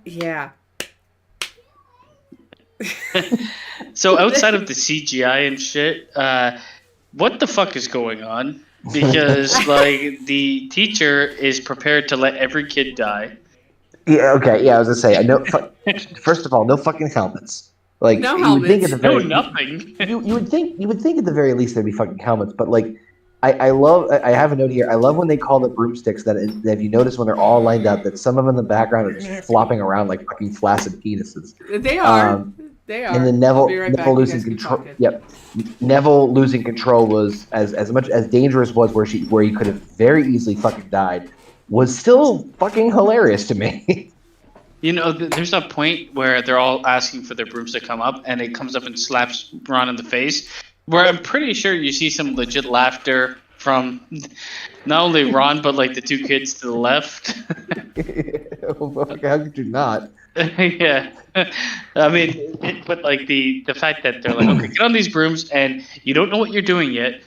Yeah. So outside of the CGI and shit, what the fuck is going on? Because like the teacher is prepared to let every kid die. Yeah. Okay. Yeah. I was gonna say. I know. First of all, no fucking helmets. Like no you would think helmets. at the very, No, nothing. you would think at the very least there'd be fucking helmets, but like I love. I have a note here. I love when they call it broomsticks. That if you notice when they're all lined up, that some of them in the background are just flopping around like fucking flaccid penises. They are. They are. And then I'll be right back. Neville You losing guys keep control. talking. Yep, Neville losing control was as much as dangerous was where he could have very easily fucking died. Was still fucking hilarious to me. You know, there's a point where they're all asking for their brooms to come up, and it comes up and slaps Ron in the face. Where I'm pretty sure you see some legit laughter from not only Ron but like the two kids to the left. How could you not? Yeah, I mean, but like the fact that they're like, okay, get on these brooms, and you don't know what you're doing yet.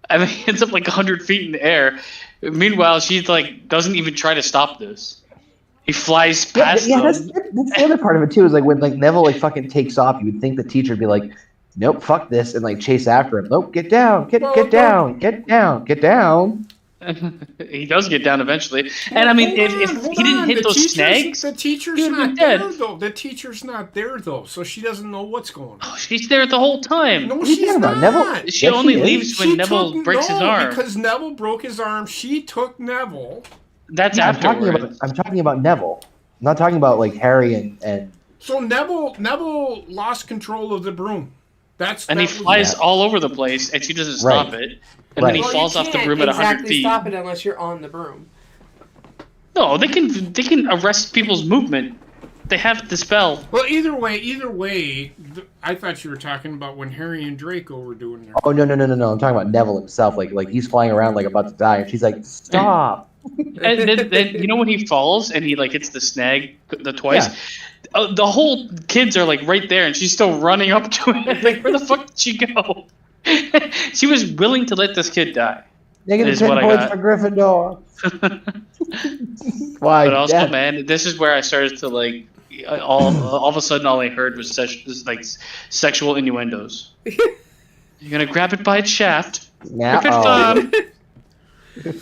I mean, it's up like 100 feet in the air. Meanwhile, she's like doesn't even try to stop this. He flies past them. That's the other part of it too. Is like when like Neville like fucking takes off, you would think the teacher would be like, "Nope, fuck this," and like chase after him. Nope, get down, get down, get down, get down. He does get down eventually, and I mean, if he didn't hit those snags, the teacher's not there though. The teacher's not there though, so she doesn't know what's going on. Oh, she's there the whole time. No, she's not. Neville? She only leaves when Neville breaks his arm. Because Neville broke his arm. She took Neville. That's afterwards. I'm talking about Neville. I'm not talking about like Harry and. So Neville lost control of the broom. He flies all over the place, and she doesn't stop it. And then he falls off the broom at 100 feet. Stop it unless you're on the broom. No, they can arrest people's movement. They have the spell. Well, either way, I thought you were talking about when Harry and Draco were doing their. Oh no! I'm talking about Neville himself. Like he's flying around like about to die, and she's like, "Stop!" And then you know when he falls and he like hits the snag twice. Yeah. The whole kids are like right there, and she's still running up to it. Like, where the fuck did she go? She was willing to let this kid die. Negative 10 points for Gryffindor. Why? But also, man, this is where I started to like. All of a sudden, all I heard was like sexual innuendos. You're gonna grab it by its shaft, grip it firm,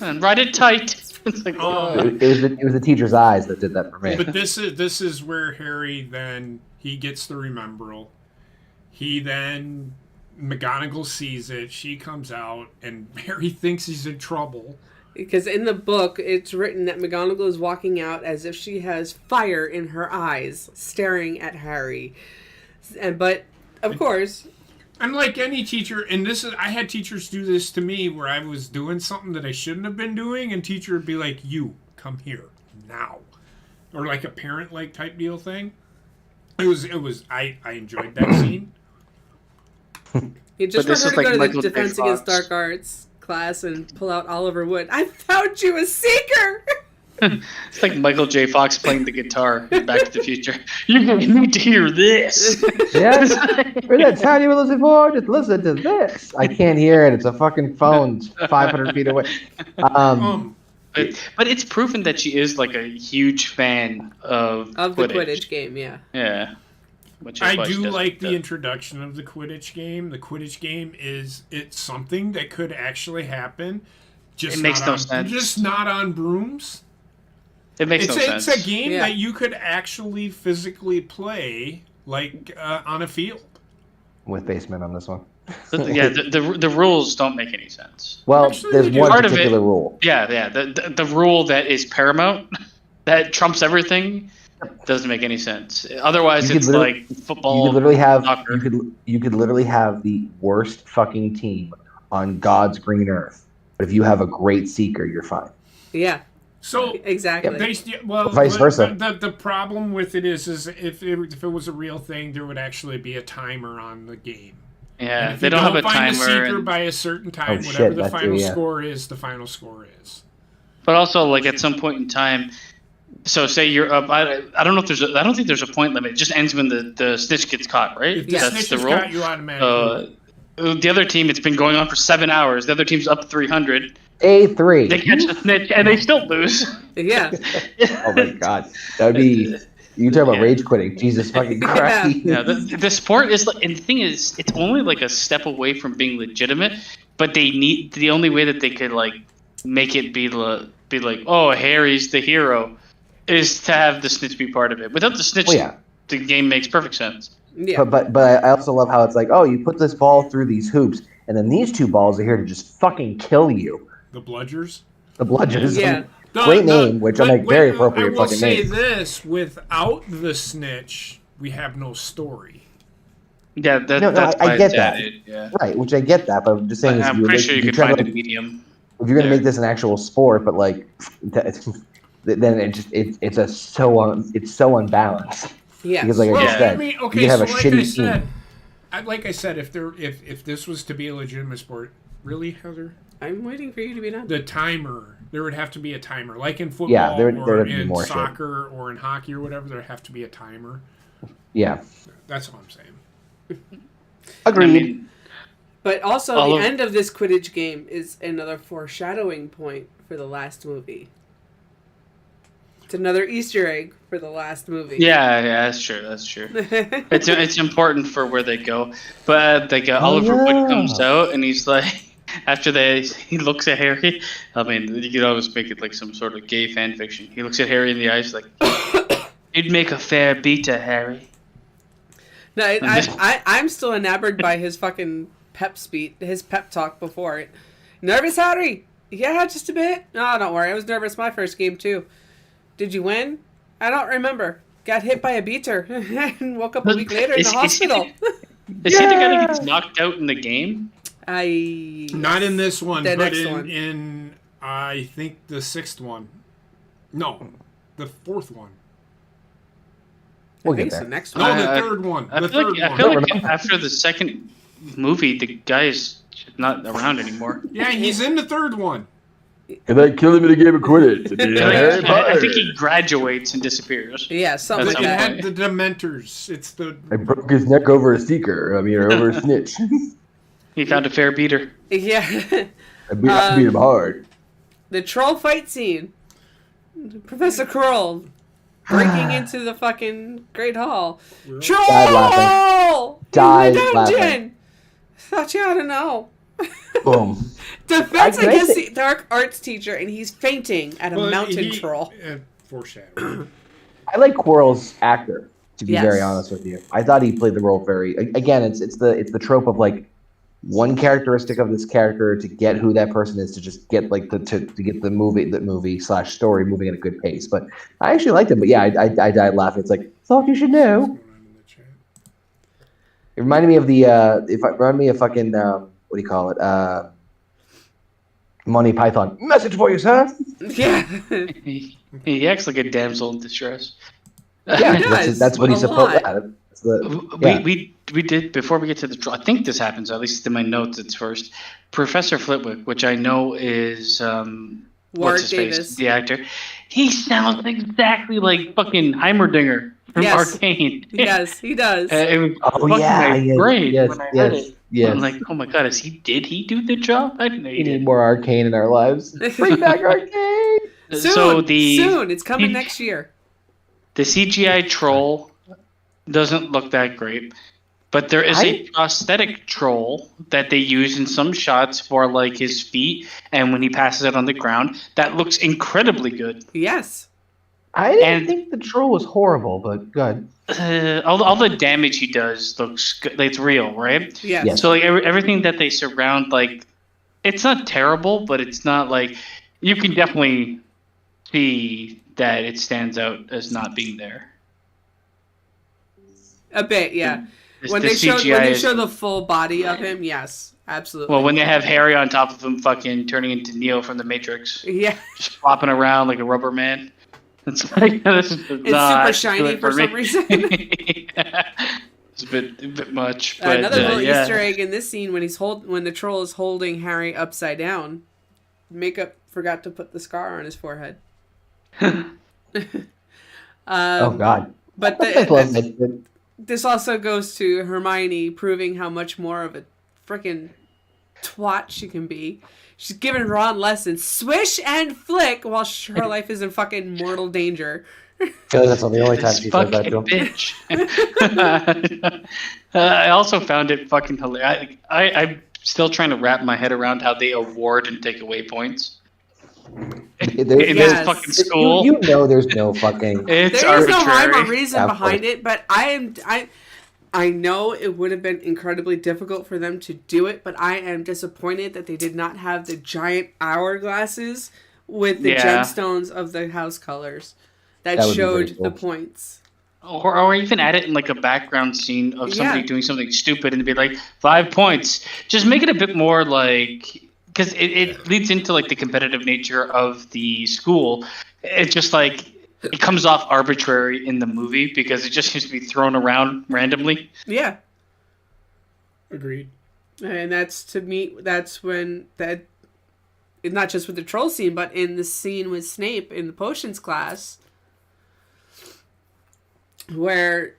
and ride it tight. It's like, it was the teacher's eyes that did that for me. But this is where Harry then he gets the remembrall. McGonagall sees it. She comes out, and Harry thinks he's in trouble. Because in the book, it's written that McGonagall is walking out as if she has fire in her eyes, staring at Harry. But of course, unlike any teacher, and I had teachers do this to me where I was doing something that I shouldn't have been doing, and teacher would be like, "You come here now," or like a parent-like type deal thing. It was. I enjoyed that scene. You just prefer to go to the Defense Against Dark Arts class and pull out Oliver Wood. I found you a seeker! It's like Michael J. Fox playing the guitar in Back to the Future. You're going to need to hear this. Yes. For that time you were listening for, just listen to this. I can't hear it. It's a fucking phone 500 feet away. But it's proven that she is like a huge fan of the Quidditch game, yeah. Yeah. I do like the introduction of the Quidditch game. The Quidditch game it's something that could actually happen. It makes no sense. Just not on brooms. It makes no sense. It's a game that you could actually physically play, like on a field. With basement on this one. The rules don't make any sense. Well, there's one particular rule. Yeah. The rule that is paramount, that trumps everything, doesn't make any sense. Otherwise, it's like football. You could literally have the worst fucking team on God's green earth, but if you have a great seeker, you're fine. Yeah. So exactly. Vice versa. The problem with it is if it was a real thing, there would actually be a timer on the game. Yeah, they don't have a timer. Find the seeker by a certain time, whatever the final score is, the final score is. But also, like at some point in time. So say you're up. I don't know if I don't think there's a point limit. It just ends when the snitch gets caught, right? If the snitch gets caught, you automatically. The other team, it's been going on for 7 hours. The other team's up 300. A3. They catch the snitch and they still lose. Yeah. Oh my god, that would be. You talk about rage quitting. Jesus fucking Christ. Yeah. The sport is like, and the thing is, it's only like a step away from being legitimate. But the only way that they could like make it be like, oh, Harry's the hero. Is to have the snitch be part of it. Without the snitch, the game makes perfect sense. Yeah. But I also love how it's like, oh, you put this ball through these hoops, and then these two balls are here to just fucking kill you. The Bludgers. The Bludgers. Yeah. Great name, which I'm like very appropriate I will fucking say name. this: without the snitch, we have no story. Yeah, I why get it's that. added, yeah. Right, which I get that, but I'm just saying, I'm pretty sure you could find a medium. if you're gonna there. make this an actual sport, but like, then it's so unbalanced. Yes. Because like I just Yeah. said, I mean, you okay, can have so a like shitty I said, team. like I said, if this was to be a legitimate sport, really, Heather, I'm waiting for you to be done. the timer, there would have to be a timer, like in football Yeah, there or would be in more shit. soccer or in hockey or whatever. There have to be a timer. Yeah, That's all I'm saying. agreed. I mean, But also, All the of- end of this Quidditch game is another foreshadowing point for the last movie. It's another Easter egg for the last movie. yeah, that's true. That's true. It's important for where they go. But like Oliver Wood comes out and he's like, after he looks at Harry. I mean, you could always make it like some sort of gay fan fiction. He looks at Harry in the eyes like, "You'd make a fair beater, Harry." No, I'm still enamored by his fucking his pep talk before it. Nervous, Harry? Yeah, just a bit. No, don't worry. I was nervous my first game too. Did you win? I don't remember. Got hit by a beater and woke up a week later in the hospital. Is he the guy that gets knocked out in the game? Not in this one, The but next one. in I think the 6th one. No, the 4th one. We'll I get think it's there. the next No, one. the 3rd one. I The feel 3rd like, I one. feel like after the second movie, the guy is not around anymore. Yeah, he's in the 3rd one. And I killed him in a game of Quidditch. I think he graduates and disappears. Yeah, something That's like It how- that. had the Dementors. It's the I broke his neck over a seeker. I mean, or over a snitch. He found a fair beater. Yeah. I beat him hard. The troll fight scene. Professor Quirrell breaking into the fucking Great Hall. Troll! Died In the laughing. dungeon! Thought you ought to know. Boom. Defense Can I against say- the dark arts teacher, and he's fainting at a mountain troll. Foreshadow. I like Quirrell's actor, to be Yes. very honest with you. I thought he played the role very. Again, it's the trope of like one characteristic of this character to get who that person is, to just get like to get the movie / story moving at a good pace. But I actually liked him. But yeah, I died laughing. It's like, thought you should know. It reminded me of fucking what do you call it? Monty Python. Message for you, sir. Yeah. He acts like a damsel in distress. Yeah, He does, that's what he's a supposed. lot. Yeah, that's the, yeah. We did, before we get to the troll, I think this happens, at least in my notes it's first. Professor Flitwick, which I know is Warwick what's his Davis. face, the actor. He sounds exactly like fucking Heimerdinger from Yes. Arcane. Yes, he does. It was Oh fucking yeah, my yes, brain yes, when I heard it. yes. I'm like, oh my god, did he do the job? I didn't know We he need did. more Arcane in our lives. Bring back Arcane. Soon, So soon. It's coming next year. the CGI troll doesn't look that great, but there is a prosthetic troll that they use in some shots for like his feet, and when he passes it on the ground, that looks incredibly good. Yes. I didn't And- think the troll was horrible, but good. All the damage he does looks good. Like, it's real, right? Yes. Yes. So like everything that they surround, like, it's not terrible, but it's not like, you can definitely see that it stands out as not being there. A bit, yeah. The When they CGI is- show the full body of him, yes, absolutely. well, when they have Harry on top of him, fucking turning into Neo from the Matrix, Yeah. just flopping around like a rubber man. It's like, this is It's super shiny for some reason. It's a bit much. But, Another little yeah. Easter egg in this scene when when the troll is holding Harry upside down, makeup forgot to put the scar on his forehead. Oh God. But I love it. this also goes to Hermione proving how much more of a freaking twat she can be. She's giving Ron lessons, swish and flick, while her life is in fucking mortal danger. I feel like that's not the only time This she says that fucking to him. bitch. I also found it fucking hilarious. I'm still trying to wrap my head around how they award and take away points. In There's- this Yes. fucking school, You know there's no fucking. it's There is no arbitrary. rhyme or reason Yeah, of behind course. it, but I I know it would have been incredibly difficult for them to do it, but I am disappointed that they did not have the giant hourglasses with the gemstones of the house colors that showed the points. Or even add it in like a background scene of somebody doing something stupid and be like 5 points. Just make it a bit more like, because it leads into like the competitive nature of the school. It's just like it comes off arbitrary in the movie because it just seems to be thrown around randomly. Yeah. Agreed. And that's when that, not just with the troll scene, but in the scene with Snape in the potions class, where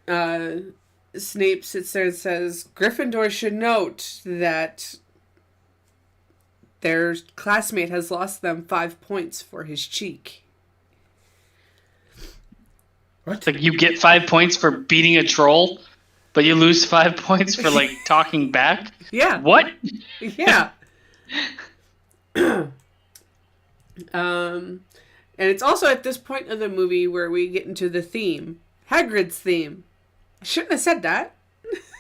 Snape sits there and says, Gryffindor should note that their classmate has lost them 5 points for his cheek. What? Like you get 5 points for beating a troll, but you lose 5 points for like talking back? Yeah. What? Yeah. And it's also at this point of the movie where we get into the theme. Hagrid's theme. I shouldn't have said that.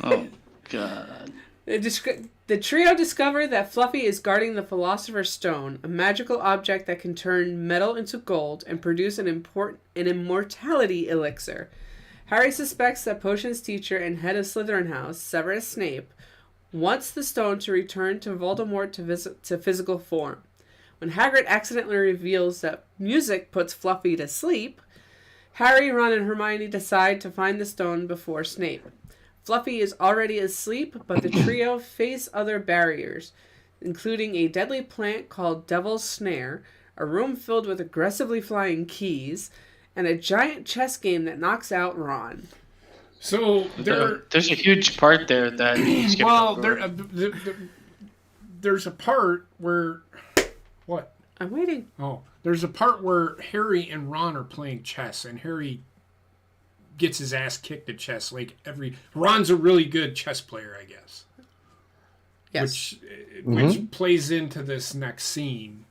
Oh, God. The trio discover that Fluffy is guarding the Philosopher's Stone, a magical object that can turn metal into gold and produce an immortality elixir. Harry suspects that Potion's teacher and head of Slytherin House, Severus Snape, wants the stone to return to Voldemort to physical form. When Hagrid accidentally reveals that music puts Fluffy to sleep, Harry, Ron, and Hermione decide to find the stone before Snape. Fluffy is already asleep, but the trio face other barriers, including a deadly plant called Devil's Snare, a room filled with aggressively flying keys, and a giant chess game that knocks out Ron. So there's a huge part there that you skipped over. There's a part where what? I'm waiting. Oh, there's a part where Harry and Ron are playing chess, and Harry gets his ass kicked at chess. Ron's a really good chess player, I guess. Yes. Which plays into this next scene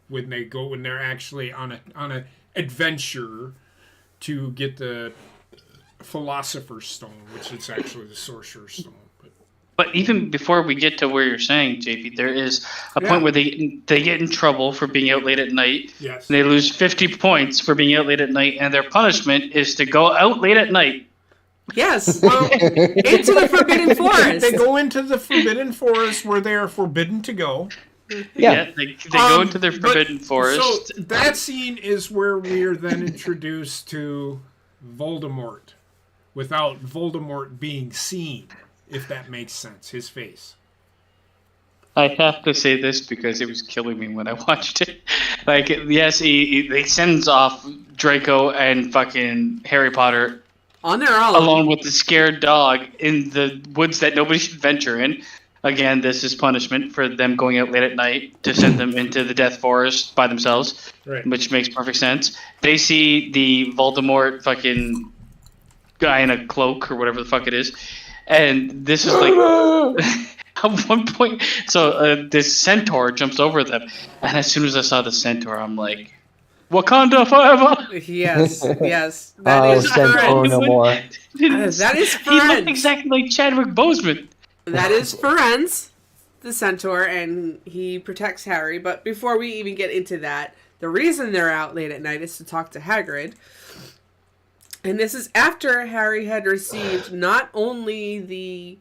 when they're actually on a adventure to get the Philosopher's Stone, which is actually the Sorcerer's Stone. But even before we get to where you're saying, JP, there is a point where they get in trouble for being out late at night. Yes. And they lose 50 points for being out late at night, and their punishment is to go out late at night. Yes. Well, into the Forbidden Forest. They go into the Forbidden Forest where they are forbidden to go. Yeah, they go into their Forbidden Forest. So that scene is where we are then introduced to Voldemort without Voldemort being seen. If that makes sense, his face. I have to say this because it was killing me when I watched it. Like, yes, he sends off Draco and fucking Harry Potter on their own, alone with the scared dog in the woods that nobody should venture in. Again, this is punishment for them going out late at night to send them into the Death Forest by themselves, right. Which makes perfect sense. They see the Voldemort fucking guy in a cloak or whatever the fuck it is. And this is like at one point, so this centaur jumps over them, and as soon as I saw the centaur, I'm like, Wakanda forever. Yes. That is centaur no more. That is He looked exactly like Chadwick Boseman. That is Ferenz, the centaur, and he protects Harry. But before we even get into that, the reason they're out late at night is to talk to Hagrid. And this is after Harry had received not only the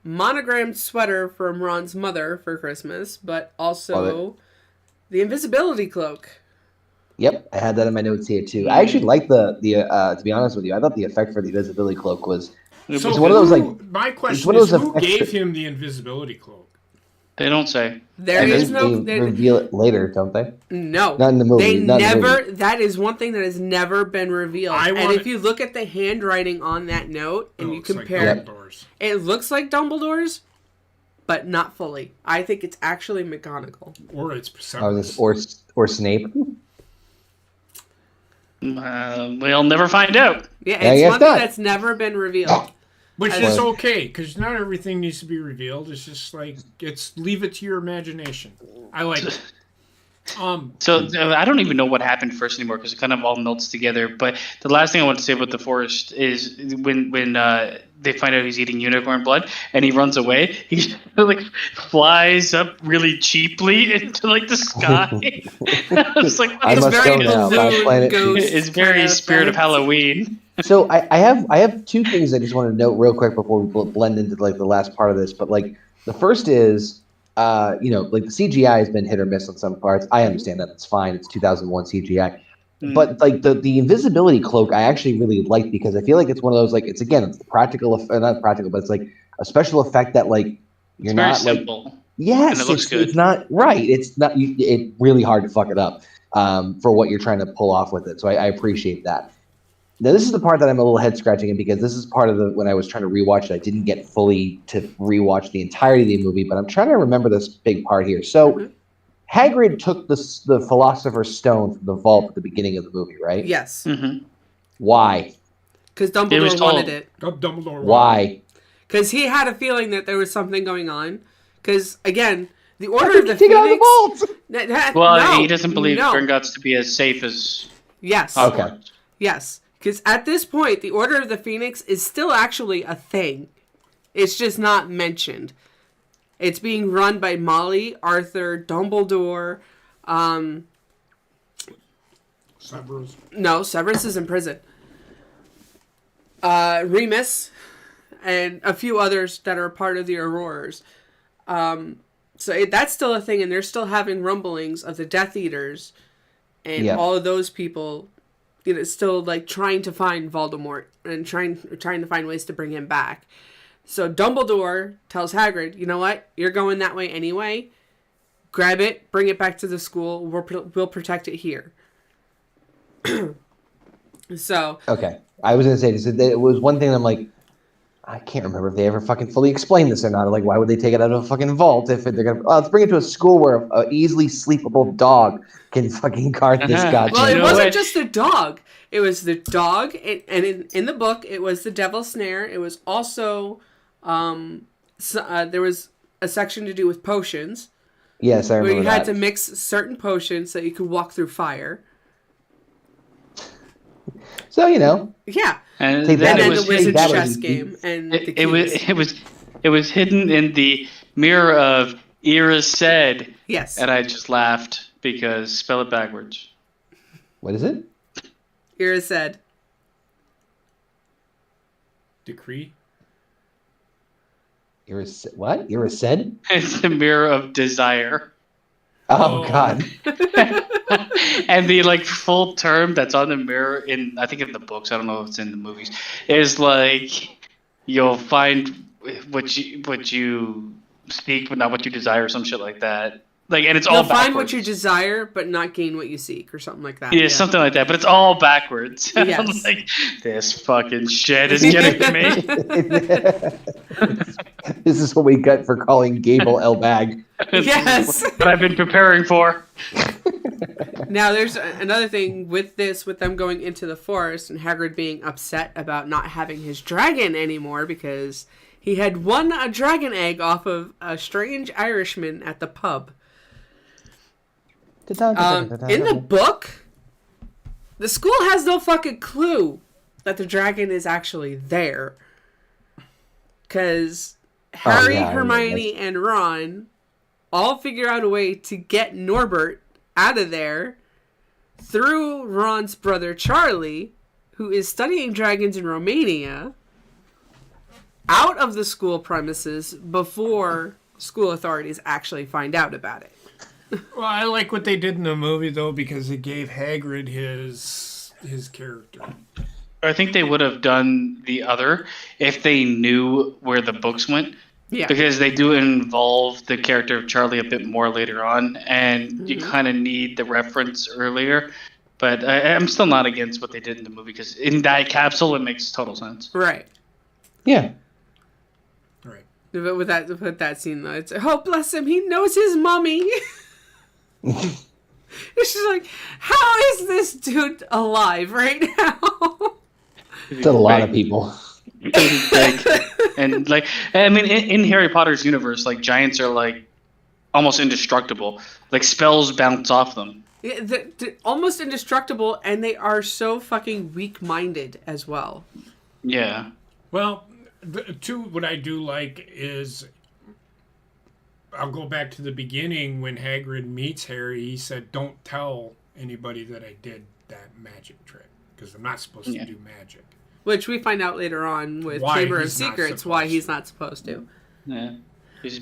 monogrammed sweater from Ron's mother for Christmas, but also the invisibility cloak. Yep, I had that in my notes here too. I actually liked the to be honest with you, I thought the effect for the invisibility cloak was so it's one of those my question is who gave him the invisibility cloak? They don't say. There is no. They reveal it later, don't they? No, not in the movie. They never. That is one thing that has never been revealed. And if you look at the handwriting on that note and you compare, it looks like Dumbledore's, but not fully. I think it's actually McGonagall. Or it's Severus. Or Snape. We'll never find out. Yeah, it's one thing that's never been revealed. Which is okay, because not everything needs to be revealed. It's just like, leave it to your imagination. I like it. So I don't even know what happened first anymore because it kind of all melts together. But the last thing I want to say about the forest is when they find out he's eating unicorn blood and he runs away, he like flies up really cheaply into like the sky. I was like, I must very go now. My balloon planet ghost Peace. it's very kinda spirit of effect. Halloween. So I have two things I just want to note real quick before we blend into like the last part of this. But like the first is, like the CGI has been hit or miss on some parts. I understand that, it's fine. It's 2001 CGI. But like the invisibility cloak, I actually really like because I feel like it's one of those like it's the practical, not practical, but it's like a special effect that like It's you're very not simple. like yes, and it looks good. It's not right. It's not. It's really hard to fuck it up for what you're trying to pull off with it. So I appreciate that. Now this is the part that I'm a little head scratching in because this is part of when I was trying to rewatch it. I didn't get fully to rewatch the entirety of the movie, but I'm trying to remember this big part here. So Hagrid took the Philosopher's Stone from the vault at the beginning of the movie, right? Yes. Mm-hmm. Why? Because It was Dumbledore told. wanted it. Dumbledore. Why? Because he had a feeling that there was something going on. Because, again, the Order of the Take it out of Phoenix... the vault. Well, no, he doesn't believe no. Gringotts to be as safe as Yes. Okay. Hogwarts. Yes. Because at this point, the Order of the Phoenix is still actually a thing. It's just not mentioned. It's being run by Molly, Arthur, Dumbledore. Severus. No, Severus is in prison. Remus, and a few others that are part of the Aurors. That's still a thing, and they're still having rumblings of the Death Eaters and all of those people. Still like trying to find Voldemort and trying to find ways to bring him back. So Dumbledore tells Hagrid, "You know what? You're going that way anyway. Grab it, bring it back to the school. We'll protect it here." So Okay. I was gonna say this. It was one thing. I'm like, I can't remember if they ever fucking fully explained this or not. Like, why would they take it out of a fucking vault if they're gonna? Let's bring it to a school where a easily sleepable dog can fucking guard this goddamn. Well, it know wasn't what? just the dog. It was the dog, and in the book, it was the Devil's Snare. It was also, there was a section to do with potions, Yes, I where remember you had that. to mix certain potions so you could walk through fire. So Yeah, And Take and that then then it the was Wizard's that chess was- game and the it was keys. it was hidden in the mirror of Iris said, Yes, and I just laughed because spell it backwards. What is it? Ira said. Decree. What? Said? It's the mirror of desire. Oh God. And the like full term that's on the mirror in I think in the books, I don't know if it's in the movies, is like you'll find what you speak but not what you desire or some shit like that. Like and it's all You'll find backwards. what you desire, but not gain what you seek, or something like that. Yeah, something like that, but it's all backwards. I'm Yes. like, this fucking shit is getting to me. This is what we got for calling Gable El Bag. Yes. What I've been preparing for. Now, there's another thing with them going into the forest and Hagrid being upset about not having his dragon anymore because he had won a dragon egg off of a strange Irishman at the pub. In the book, the school has no fucking clue that the dragon is actually there. Because Harry, Hermione, and Ron all figure out a way to get Norbert out of there through Ron's brother Charlie, who is studying dragons in Romania, out of the school premises before school authorities actually find out about it. Well, I like what they did in the movie though because it gave Hagrid his character. I think they would have done the other if they knew where the books went. Yeah. Because they do involve the character of Charlie a bit more later on, and you kind of need the reference earlier. But I'm still not against what they did in the movie because in that capsule, it makes total sense. Right. Yeah. But with that scene though, it's oh bless him, he knows his mommy. It's just like, how is this dude alive right now? It's a lot of people. Big. And like, I mean, in Harry Potter's universe, like giants are like almost indestructible. Like spells bounce off them. Yeah, they're almost indestructible, and they are so fucking weak-minded as well. Yeah. Well, what I do like is, I'll go back to the beginning when Hagrid meets Harry. He said, "Don't tell anybody that I did that magic trick because I'm not supposed to do magic." Which we find out later on with Chamber of Secrets why he's not supposed to. Yeah.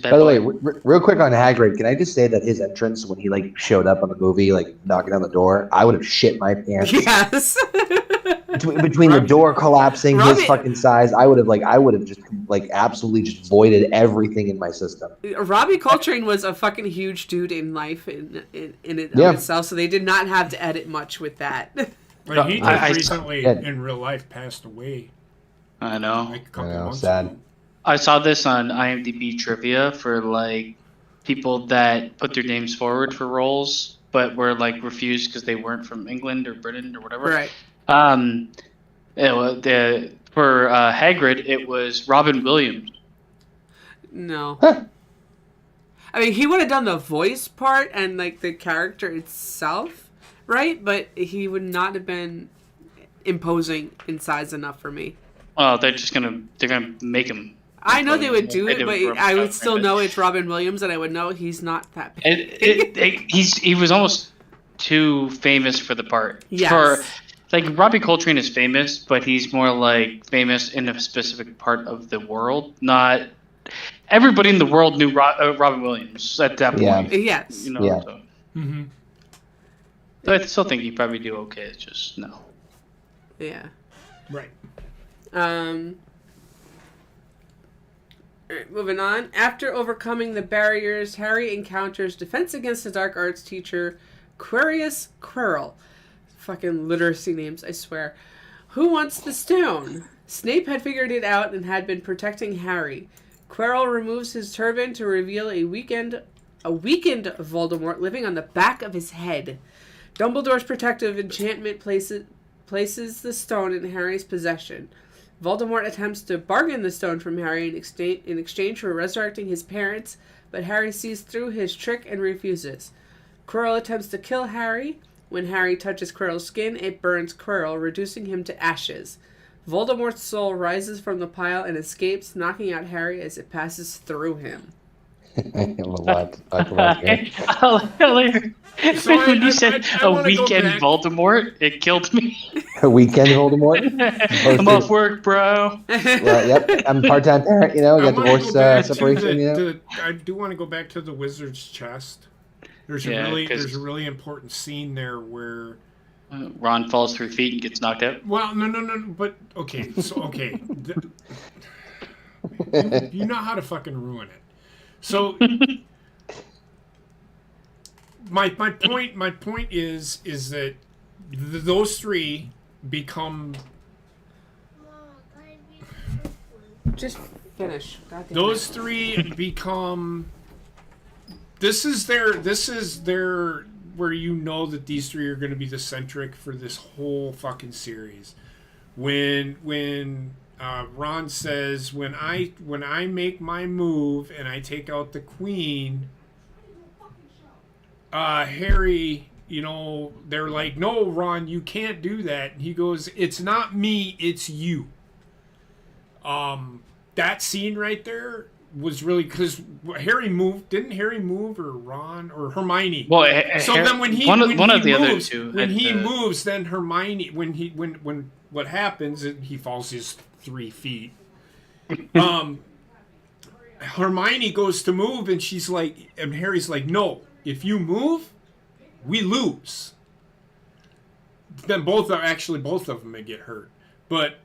By the way, real quick on Hagrid, can I just say that his entrance when he like showed up on the movie, like knocking on the door, I would have shit my pants. Yes. Between the door collapsing, his fucking size, I would have just like absolutely just voided everything in my system. Robbie Coltrane was a fucking huge dude in life in itself, so they did not have to edit much with that. Well, he just recently in real life passed away. I know. Like a couple months sad. ago. I saw this on IMDb trivia for like people that put their names forward for roles, but were like refused because they weren't from England or Britain or whatever. Right. For Hagrid, it was Robin Williams. No. I mean, he would have done the voice part and like the character itself, right? But he would not have been imposing in size enough for me. Well, they're gonna make him. I know they would do it, but I would still know it's Robin Williams, and I would know he's not that big. He was almost too famous for the part. Yes. Like Robbie Coltrane is famous, but he's more like famous in a specific part of the world. Not everybody in the world knew Robin Williams at that point. Yes. You know. Yeah. So. So I still think you probably do okay. It's just no. Yeah. Right. Alright, moving on. After overcoming the barriers, Harry encounters Defense Against the Dark Arts teacher Quirius Quirrell. Fucking literacy names, I swear. Who wants the stone? Snape had figured it out and had been protecting Harry. Quirrell removes his turban to reveal a weakened Voldemort living on the back of his head. Dumbledore's protective enchantment places the stone in Harry's possession. Voldemort attempts to bargain the stone from Harry in exchange for resurrecting his parents, but Harry sees through his trick and refuses. Quirrell attempts to kill Harry. When Harry touches Quirrell's skin, it burns Quirrell, reducing him to ashes. Voldemort's soul rises from the pile and escapes, knocking out Harry as it passes through him. I have a lot to talk about here. When you said a weekend Voldemort, it killed me. A weekend Voldemort? I'm off work, bro. Well, yep, I'm a part-time parent, got divorce separation, I do want to go back to the wizard's chest. There's a really important scene there where Ron falls 3 feet and gets knocked out. Well, no, but okay. You know how to fucking ruin it. So my point is that those three become. Just finish. Those three become. This is their where you know that these three are going to be the centric for this whole fucking series. When Ron says, when I make my move and I take out the queen, Harry, they're like, no, Ron, you can't do that. And he goes, it's not me, it's you. That scene right there was really, because Harry moved. Didn't Harry move, or Ron, or Hermione? Well, so then when he moves, then Hermione, when what happens, he falls his 3 feet. Hermione goes to move, and she's like, and Harry's like, no, if you move, we lose. Then both of them may get hurt, but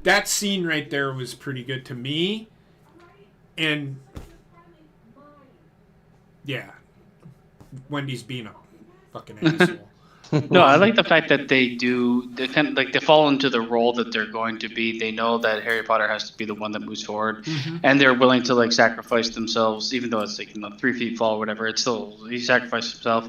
that scene right there was pretty good to me. And yeah, Wendy's being a fucking asshole. No, I like the fact that they fall into the role that they're going to be. They know that Harry Potter has to be the one that moves forward, and they're willing to sacrifice themselves, even though it's 3 feet fall or whatever. It's still, he sacrificed himself,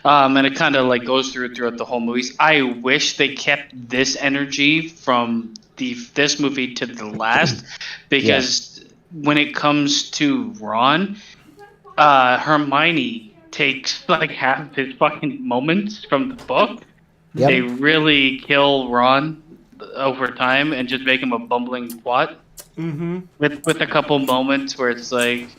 and it kind of goes throughout the whole movies. I wish they kept this energy from this movie to the last, because when it comes to Ron, Hermione takes like half of his fucking moments from the book. Yep. They really kill Ron over time and just make him a bumbling twat. Mm-hmm. With a couple moments where it's like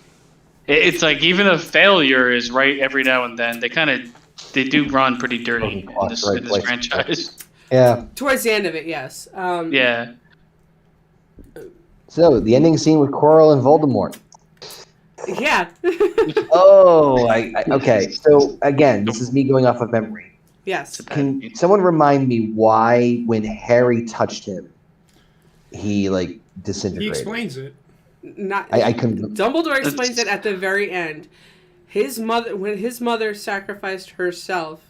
even a failure is right every now and then. They do Ron pretty dirty in this franchise. Yeah. Towards the end of it, yes. Yeah. So the ending scene with Quirrell and Voldemort. Yeah. Oh, okay. So again, this is me going off of memory. Yes. Can someone remind me why, when Harry touched him, he like disintegrated? He explains it. I couldn't. Dumbledore explains it at the very end. When his mother sacrificed herself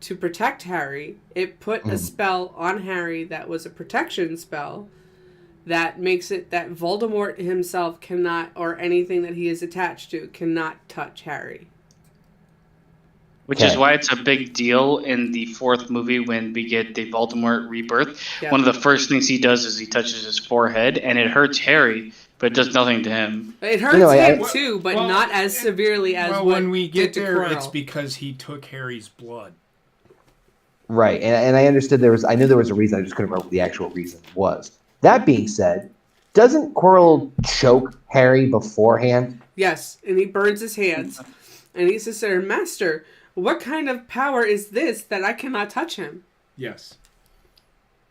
to protect Harry, it put a spell on Harry that was a protection spell that makes it that Voldemort himself cannot, or anything that he is attached to, cannot touch Harry. Which is why it's a big deal in the fourth movie when we get the Voldemort rebirth. Yeah. One of the first things he does is he touches his forehead, and it hurts Harry, but it does nothing to him. It hurts him too, but not as severely as when we get there, it's because he took Harry's blood. Right, and I understood I knew there was a reason, I just couldn't remember what the actual reason was. That being said, doesn't Quirrell choke Harry beforehand? Yes, and he burns his hands. And he says, Master, what kind of power is this that I cannot touch him? Yes.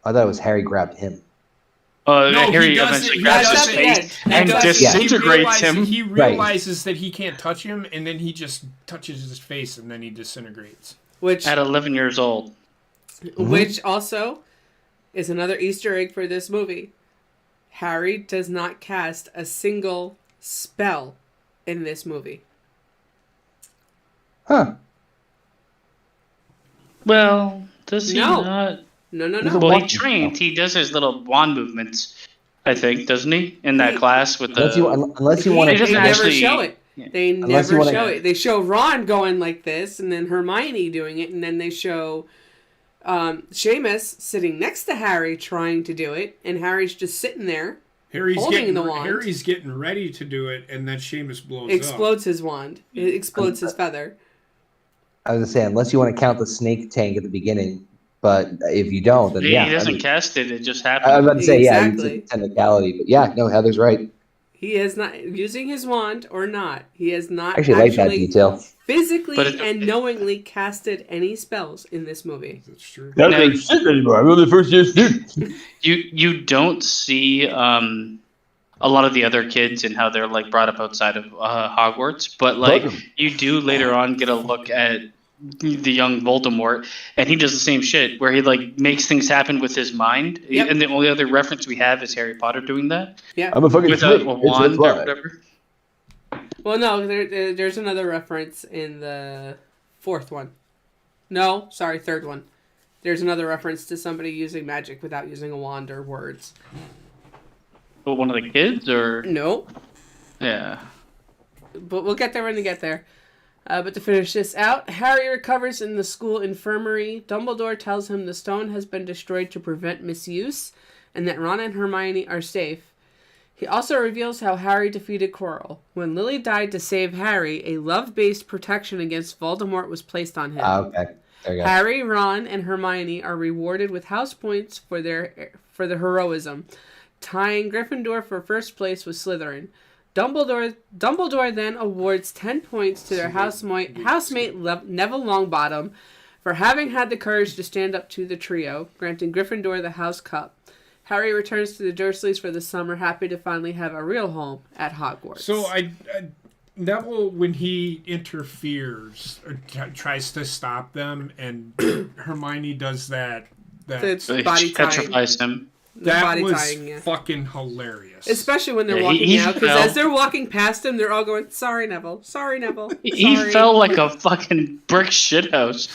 I thought it was Harry grabbed him. No, Harry eventually grabs his face and disintegrates him. He realizes that he can't touch him, and then he just touches his face, and then he disintegrates. Which at 11 years old. Which also is another Easter egg for this movie. Harry does not cast a single spell in this movie. Huh. Well, does he not? No. Well, he trained. He does his little wand movements, I think, doesn't he? In that class with unless you want to... They never show it. They never show it. They show Ron going like this, and then Hermione doing it, and then they show Seamus sitting next to Harry trying to do it, and Harry's just sitting there holding the wand. Harry's getting ready to do it, and then Seamus explodes his wand. It explodes his feather. I was going to say, unless you want to count the snake tank at the beginning, but if you don't, then he doesn't cast it. It just happens. I was about to say, exactly. It's a technicality, but yeah, no, Heather's right. He is not using his wand or not. He has not actually like that detail. Physically and knowingly casted any spells in this movie. That's true. That doesn't shit anymore. I'm on the first year student. You don't see a lot of the other kids and how they're like brought up outside of Hogwarts, but like you do later on get a look at the young Voldemort, and he does the same shit where he like makes things happen with his mind. Yep. And the only other reference we have is Harry Potter doing that. Yeah, I'm a fucking with a wand or whatever. Well, no, there's another reference in the fourth one. No, sorry, third one. There's another reference to somebody using magic without using a wand or words. But one of the kids, or no? Yeah, but we'll get there when we get there. But to finish this out, Harry recovers in the school infirmary. Dumbledore tells him the stone has been destroyed to prevent misuse, and that Ron and Hermione are safe. He also reveals how Harry defeated Quirrell. When Lily died to save Harry, a love-based protection against Voldemort was placed on him. Okay. There you go. Harry, Ron, and Hermione are rewarded with house points for their heroism, tying Gryffindor for first place with Slytherin. Dumbledore then awards 10 points to their housemate Neville Longbottom for having had the courage to stand up to the trio, granting Gryffindor the House Cup. Harry returns to the Dursleys for the summer, happy to finally have a real home at Hogwarts. So Neville, when he interferes or tries to stop them, and Hermione does that body petrifies him. That was fucking hilarious. Especially when they're walking out, because as they're walking past him, they're all going, "Sorry, Neville. Sorry, Neville." Sorry. He fell like a fucking brick shithouse.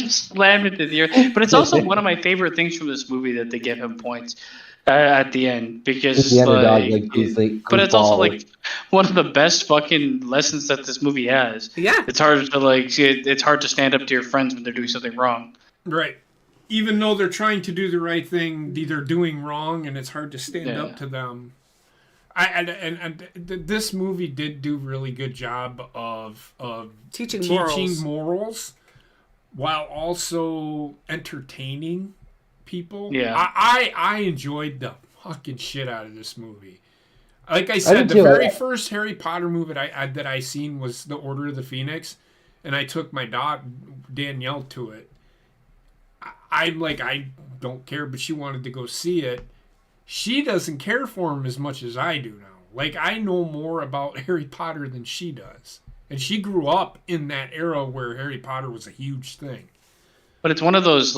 Slammed into the earth. But it's also one of my favorite things from this movie that they give him points at the end, because the underdog, but it's also like one of the best fucking lessons that this movie has. Yeah, it's hard to stand up to your friends when they're doing something wrong. Right. Even though they're trying to do the right thing, they're doing wrong, and it's hard to stand up to them. This movie did do really good job of Teaching morals while also entertaining people. Yeah. I enjoyed the fucking shit out of this movie. Like I said, the very first Harry Potter movie that I seen was The Order of the Phoenix, and I took my dog Danielle to it. I don't care, but she wanted to go see it. She doesn't care for him as much as I do now. Like, I know more about Harry Potter than she does. And she grew up in that era where Harry Potter was a huge thing. But it's one of those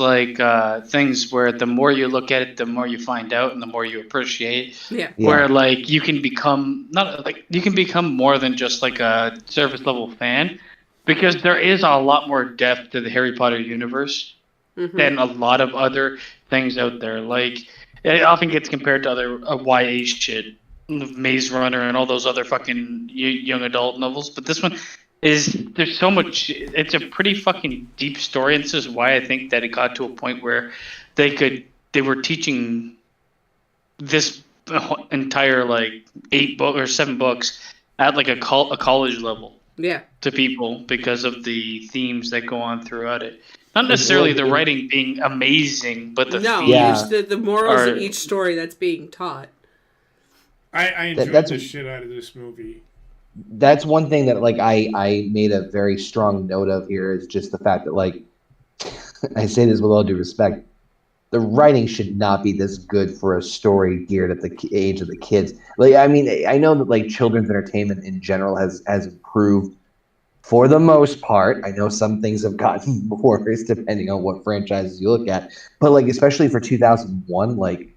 things where the more you look at it, the more you find out, and the more you appreciate. Yeah. Where you can become more than just like a surface level fan, because there is a lot more depth to the Harry Potter universe than a lot of other things out there. Like, it often gets compared to other YA shit, Maze Runner, and all those other fucking young adult novels. But this one there's so much. It's a pretty fucking deep story, and this is why I think that it got to a point where they were teaching this entire 8 book or 7 books at like a college level. Yeah. To people because of the themes that go on throughout it. Not necessarily the writing being amazing, but the themes. The morals of each story that's being taught. I enjoyed the shit out of this movie. That's one thing that I made a very strong note of here is just the fact that I say this with all due respect, the writing should not be this good for a story geared at the age of the kids. I know that children's entertainment in general has improved for the most part. I know some things have gotten worse depending on what franchises you look at, but especially for 2001,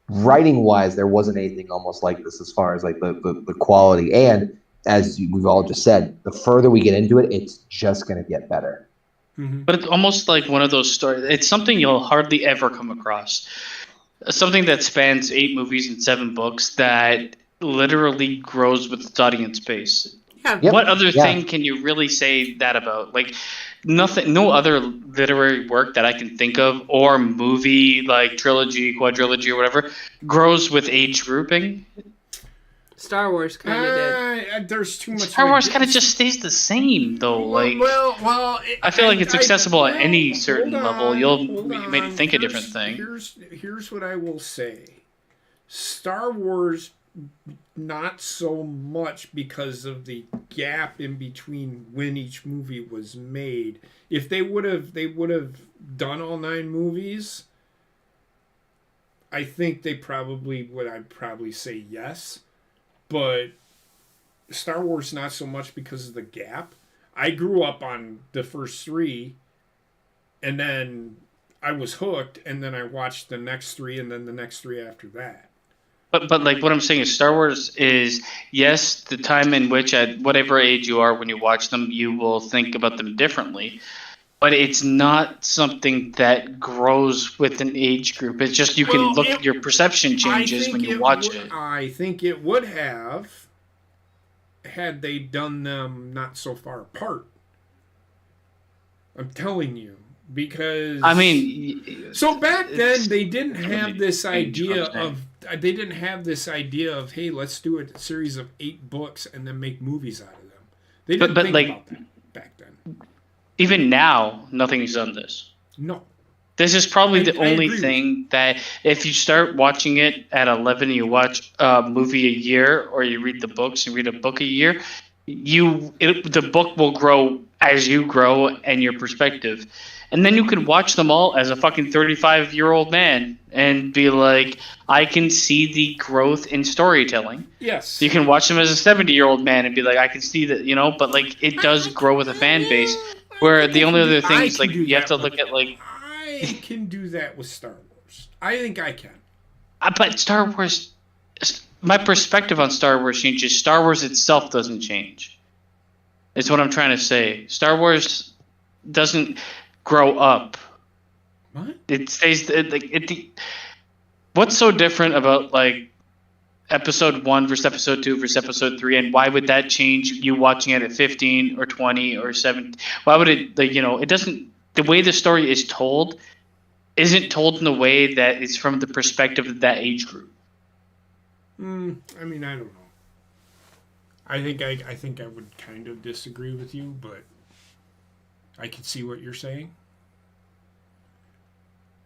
writing wise, there wasn't anything almost like this as far as the quality. And as we've all just said, the further we get into it, it's just going to get better. Mm-hmm. But it's almost like one of those stories. It's something you'll hardly ever come across. Something that spans 8 movies and 7 books that literally grows with its audience base. Yeah. Yep. What other thing can you really say that about? Nothing. No other literary work that I can think of, or movie trilogy, quadrilogy, or whatever, grows with age grouping. Star Wars kind of did. There's too much. Star Wars kind of just stays the same, though. I feel like it's accessible at any certain level. You may think a different thing. Here's what I will say. Star Wars, not so much because of the gap in between when each movie was made. If they would have done all 9 movies, I think they probably would. I'd probably say yes. But Star Wars, not so much because of the gap. I grew up on the first 3, and then I was hooked, and then I watched the next 3, and then the next 3 after that. But what I'm saying is Star Wars is, yes, the time in which at whatever age you are when you watch them, you will think about them differently. But it's not something that grows with an age group. It's just your perception changes when you watch it. I think it would have had they done them not so far apart. I'm telling you. Because so back then they didn't have this idea of hey, let's do a series of 8 books and then make movies out of them. They didn't think about that back then. Even now, nothing's done this. No. This is probably the only thing that if you start watching it at 11 and you watch a movie a year, or you read the books and read a book a year, the book will grow as you grow and your perspective. And then you can watch them all as a fucking 35-year-old man and be like, I can see the growth in storytelling. Yes. You can watch them as a 70-year-old man and be like, I can see that, but it does grow with a fan base. Where the only other thing is you have to look at I can do that with Star Wars. I think I can. But Star Wars, my perspective on Star Wars changes. Star Wars itself doesn't change. It's what I'm trying to say. Star Wars doesn't grow up. What? It stays what's so different about episode 1 versus episode 2 versus episode 3, and why would that change you watching it at 15 or 20 or 17? Why would it it doesn't, the way the story is told isn't told in a way that is from the perspective of that age group. I mean, I don't know. I think I would kind of disagree with you, but I can see what you're saying.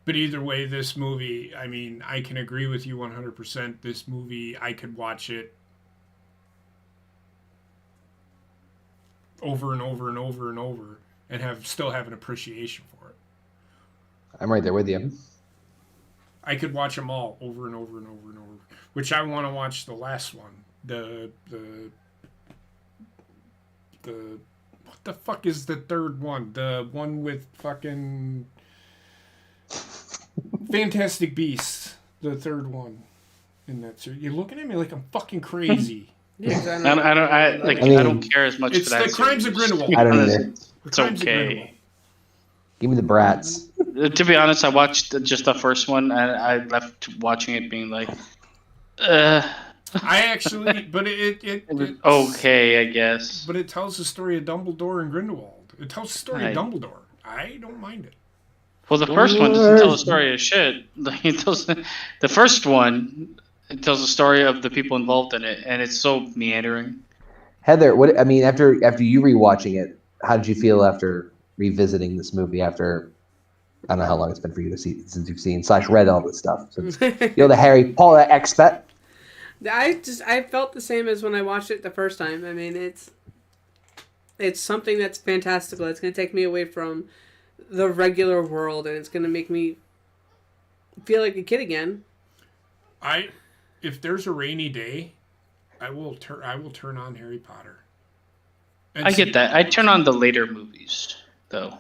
But either way, this movie, I mean, I can agree with you 100%. This movie, I could watch it over and over and over and over and still have an appreciation for it. I'm right there with you. I could watch them all over and over and over and over. Which I want to watch the last one. The what the fuck is the third one? The one with fucking Fantastic Beasts. The third one in that series. You're looking at me like I'm fucking crazy. Yeah, I don't care as much it's for that. The Crimes of Grindelwald. I don't either. It's okay. Give me the Brats. To be honest, I watched just the first one, and I left watching it being like, I actually, but it okay, I guess. But it tells the story of Dumbledore and Grindelwald. It tells the story of Dumbledore. I don't mind it. Well, the first one doesn't tell the story of shit. It tells the first one. It tells the story of the people involved in it, and it's so meandering. Heather, what I mean after you rewatching it, how did you feel after revisiting this movie? After I don't know how long it's been for you to see since you've seen / read all this stuff. Since, the Harry Potter expert. I felt the same as when I watched it the first time. I mean, it's something that's fantastical. It's going to take me away from the regular world, and it's going to make me feel like a kid again. If there's a rainy day, I will turn on Harry Potter. I get that. I turn on the later movies, though.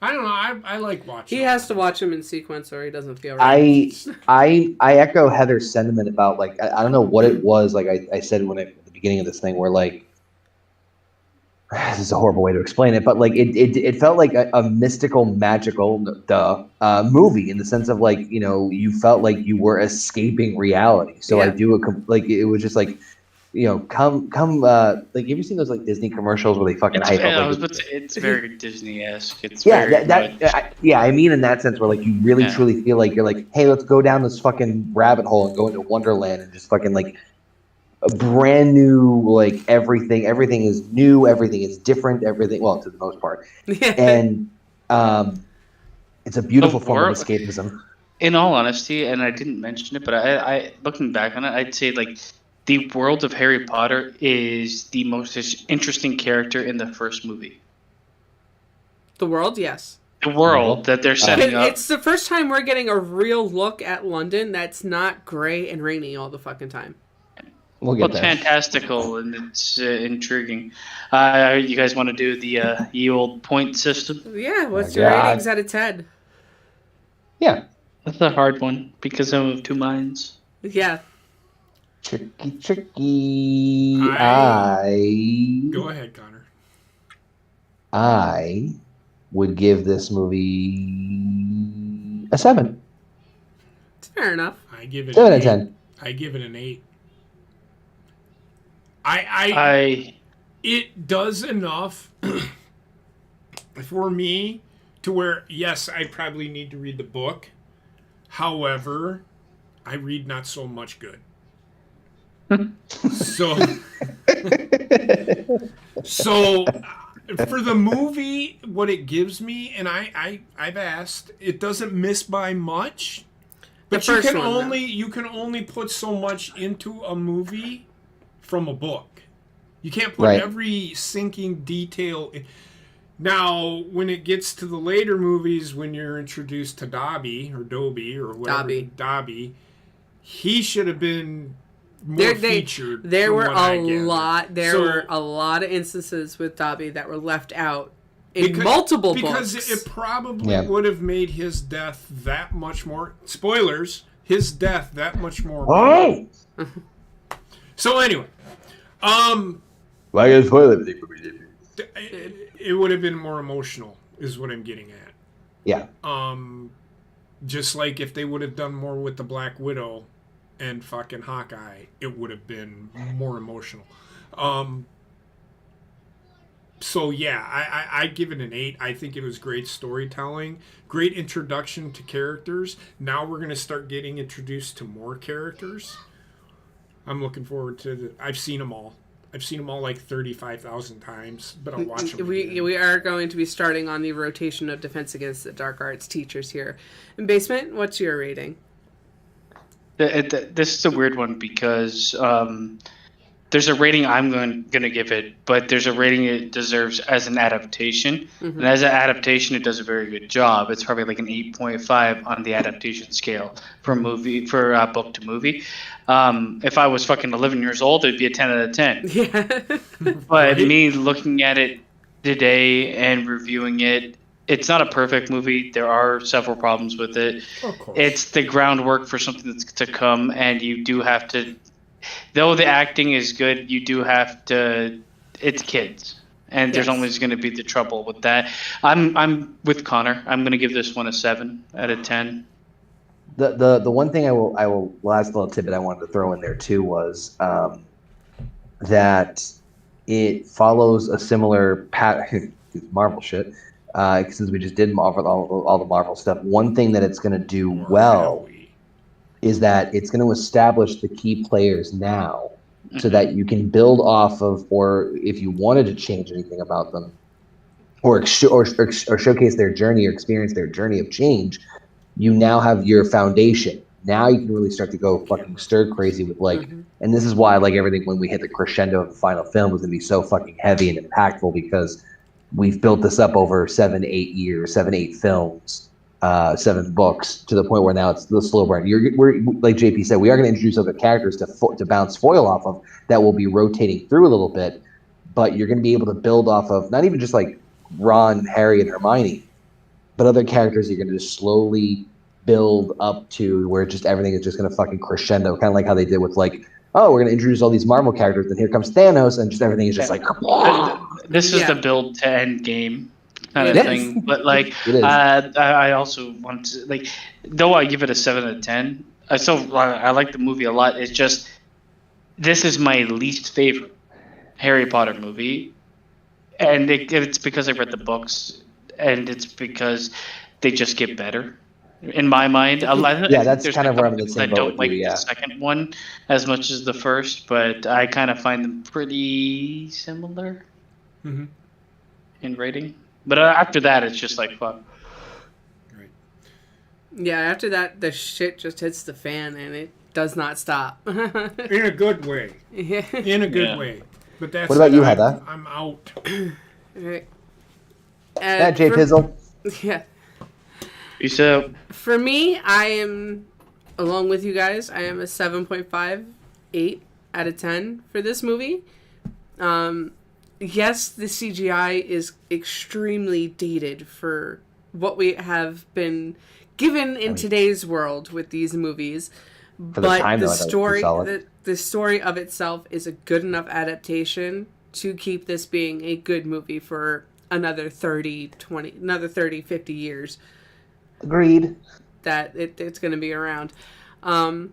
I don't know. I like watching. He has to watch them in sequence, or he doesn't feel right. I echo Heather's sentiment about like I don't know what it was. Like I said at the beginning of this thing, where like this is a horrible way to explain it, but like it felt like a mystical, magical movie in the sense of like you felt like you were escaping reality. So Yeah. it was just like. Come like you ever seen those like Disney commercials where they fucking hype up? It's very Disney-esque. It's I mean in that sense where like you really truly feel like you're like, hey, let's go down this fucking rabbit hole and go into Wonderland and just fucking like a brand new like everything is new, everything is different, everything to the most part, and it's a beautiful form of escapism. In all honesty, and I didn't mention it, but I looking back on it, I'd say like. The world of Harry Potter is the most interesting character in the first movie. The world, yes. The world that they're setting up. It's the first time we're getting a real look at London that's not gray and rainy all the fucking time. We'll get there. It's fantastical and it's intriguing. You guys want to do the old point system? Yeah, what's your ratings out of 10? Yeah. That's a hard one because I'm of two minds. Yeah. Tricky. Go ahead, Connor. I would give this movie a 7. It's fair enough. I give it 7 out of 10. I give it an 8. It does enough for me to where yes, I probably need to read the book. However, I read not so much good. So for the movie, what it gives me, and I've asked, it doesn't miss by much. But you can only put so much into a movie from a book. You can't put every sinking detail in. Now, when it gets to the later movies, when you're introduced to Dobby or Dobby or whatever, Dobby, he should have been more featured. There were a lot of instances with Dobby that were left out in multiple books. Because it probably would have made his death that much more... Spoilers. His death that much more... Oh! So anyway. Why you spoil everything for me, it would have been more emotional, is what I'm getting at. Yeah. Just like if they would have done more with the Black Widow and fucking Hawkeye, it would have been more emotional. So yeah, I give it an 8. I think it was great storytelling, great introduction to characters. Now we're going to start getting introduced to more characters. I'm looking forward to I've seen them all. I've seen them all like 35,000 times, but I'll watch them again. We are going to be starting on the rotation of Defense Against the Dark Arts teachers here. In Basement, what's your rating? This is a weird one because there's a rating I'm going to give it, but there's a rating it deserves as an adaptation. Mm-hmm. And as an adaptation, it does a very good job. It's probably like an 8.5 on the adaptation scale for book to movie. If I was fucking 11 years old, it'd be a 10 out of 10. Yeah. But me looking at it today and reviewing it, it's not a perfect movie. There are several problems with it. Of course. It's the groundwork for something that's to come, and you do have to. Though the acting is good, you do have to. It's kids, and there's always going to be the trouble with that. I'm with Connor. I'm going to give this one a 7 out of 10. The one thing I will last little tidbit I wanted to throw in there too was that it follows a similar pattern. Marvel shit. Since we just did Marvel, all the Marvel stuff. One thing that it's going to do well is that it's going to establish the key players now, so that you can build off of, or if you wanted to change anything about them, or showcase their journey or experience their journey of change, you now have your foundation. Now you can really start to go fucking stir crazy with and this is why everything when we hit the crescendo of the final film was going to be so fucking heavy and impactful, because we've built this up over 7-8 years, 7-8 films. 7 books, to the point where now it's the slow burn. We're like JP said, we are going to introduce other characters to bounce foil off of that will be rotating through a little bit, but you're going to be able to build off of not even just like Ron, Harry, and Hermione, but other characters you're going to just slowly build up to where just everything is just going to fucking crescendo, kind of like how they did with we're going to introduce all these Marvel characters, and here comes Thanos, and just everything is just This is the build to end game kind of thing, but I also want to though I give it a 7 out of 10, I like the movie a lot. It's just this is my least favorite Harry Potter movie, and it's because I read the books, and it's because they just get better in my mind. That's kind of where I'm in the same I boat don't with you, the second one as much as the first, but I kind of find them pretty similar in rating. But after that, it's just like fuck. Right. Yeah, after that, the shit just hits the fan, and it does not stop. In a good way. Yeah. In a good way. But that's what about you, Heather? I'm out. Right. That Jay Pizzle. Yeah. Peace out. For me, I am, along with you guys, I am a 7.58 out of 10 for this movie. Yes, the CGI is extremely dated for what we have been given in today's world with these movies. But the story of itself is a good enough adaptation to keep this being a good movie for another 30, 50 years. Agreed. That it's going to be around. And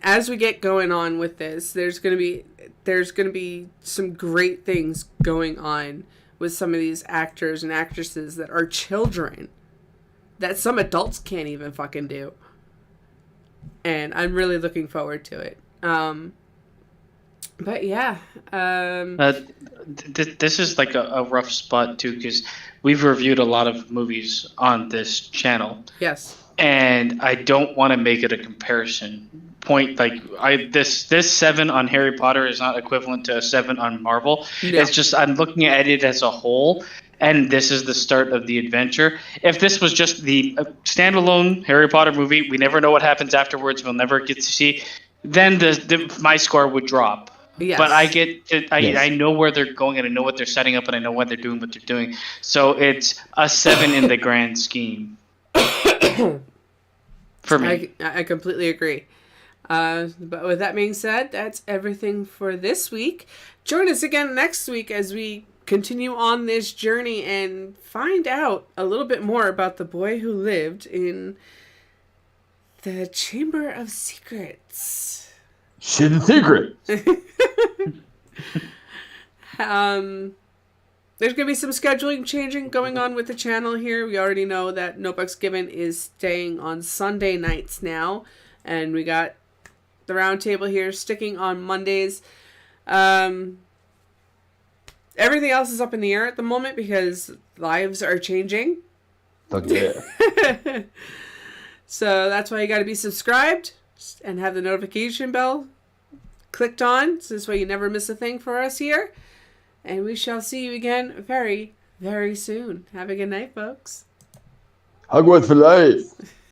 as we get going on with this, there's going to be some great things going on with some of these actors and actresses that are children that some adults can't even fucking do. And I'm really looking forward to it. But yeah. This is like a rough spot too, because we've reviewed a lot of movies on this channel. Yes. And I don't want to make it a comparison point. This 7 on Harry Potter is not equivalent to a 7 on Marvel. No. It's just I'm looking at it as a whole, and this is the start of the adventure. If this was just the standalone Harry Potter movie, we never know what happens afterwards. We'll never get to see. Then my score would drop. Yes. But I get it. I know where they're going, and I know what they're setting up, and I know why they're doing what they're doing. So it's a 7 in the grand scheme. For me. I completely agree. But with that being said, that's everything for this week. Join us again next week as we continue on this journey and find out a little bit more about the boy who lived in the Chamber of Secrets. Hidden secret. There's going to be some scheduling changing going on with the channel here. We already know that No Bucks Given is staying on Sunday nights now. And we got the round table here, sticking on Mondays. Everything else is up in the air at the moment because lives are changing. Fuck yeah. So that's why you got to be subscribed and have the notification bell clicked on. So this way you never miss a thing for us here. And we shall see you again very, very soon. Have a good night, folks. Hogwarts for life.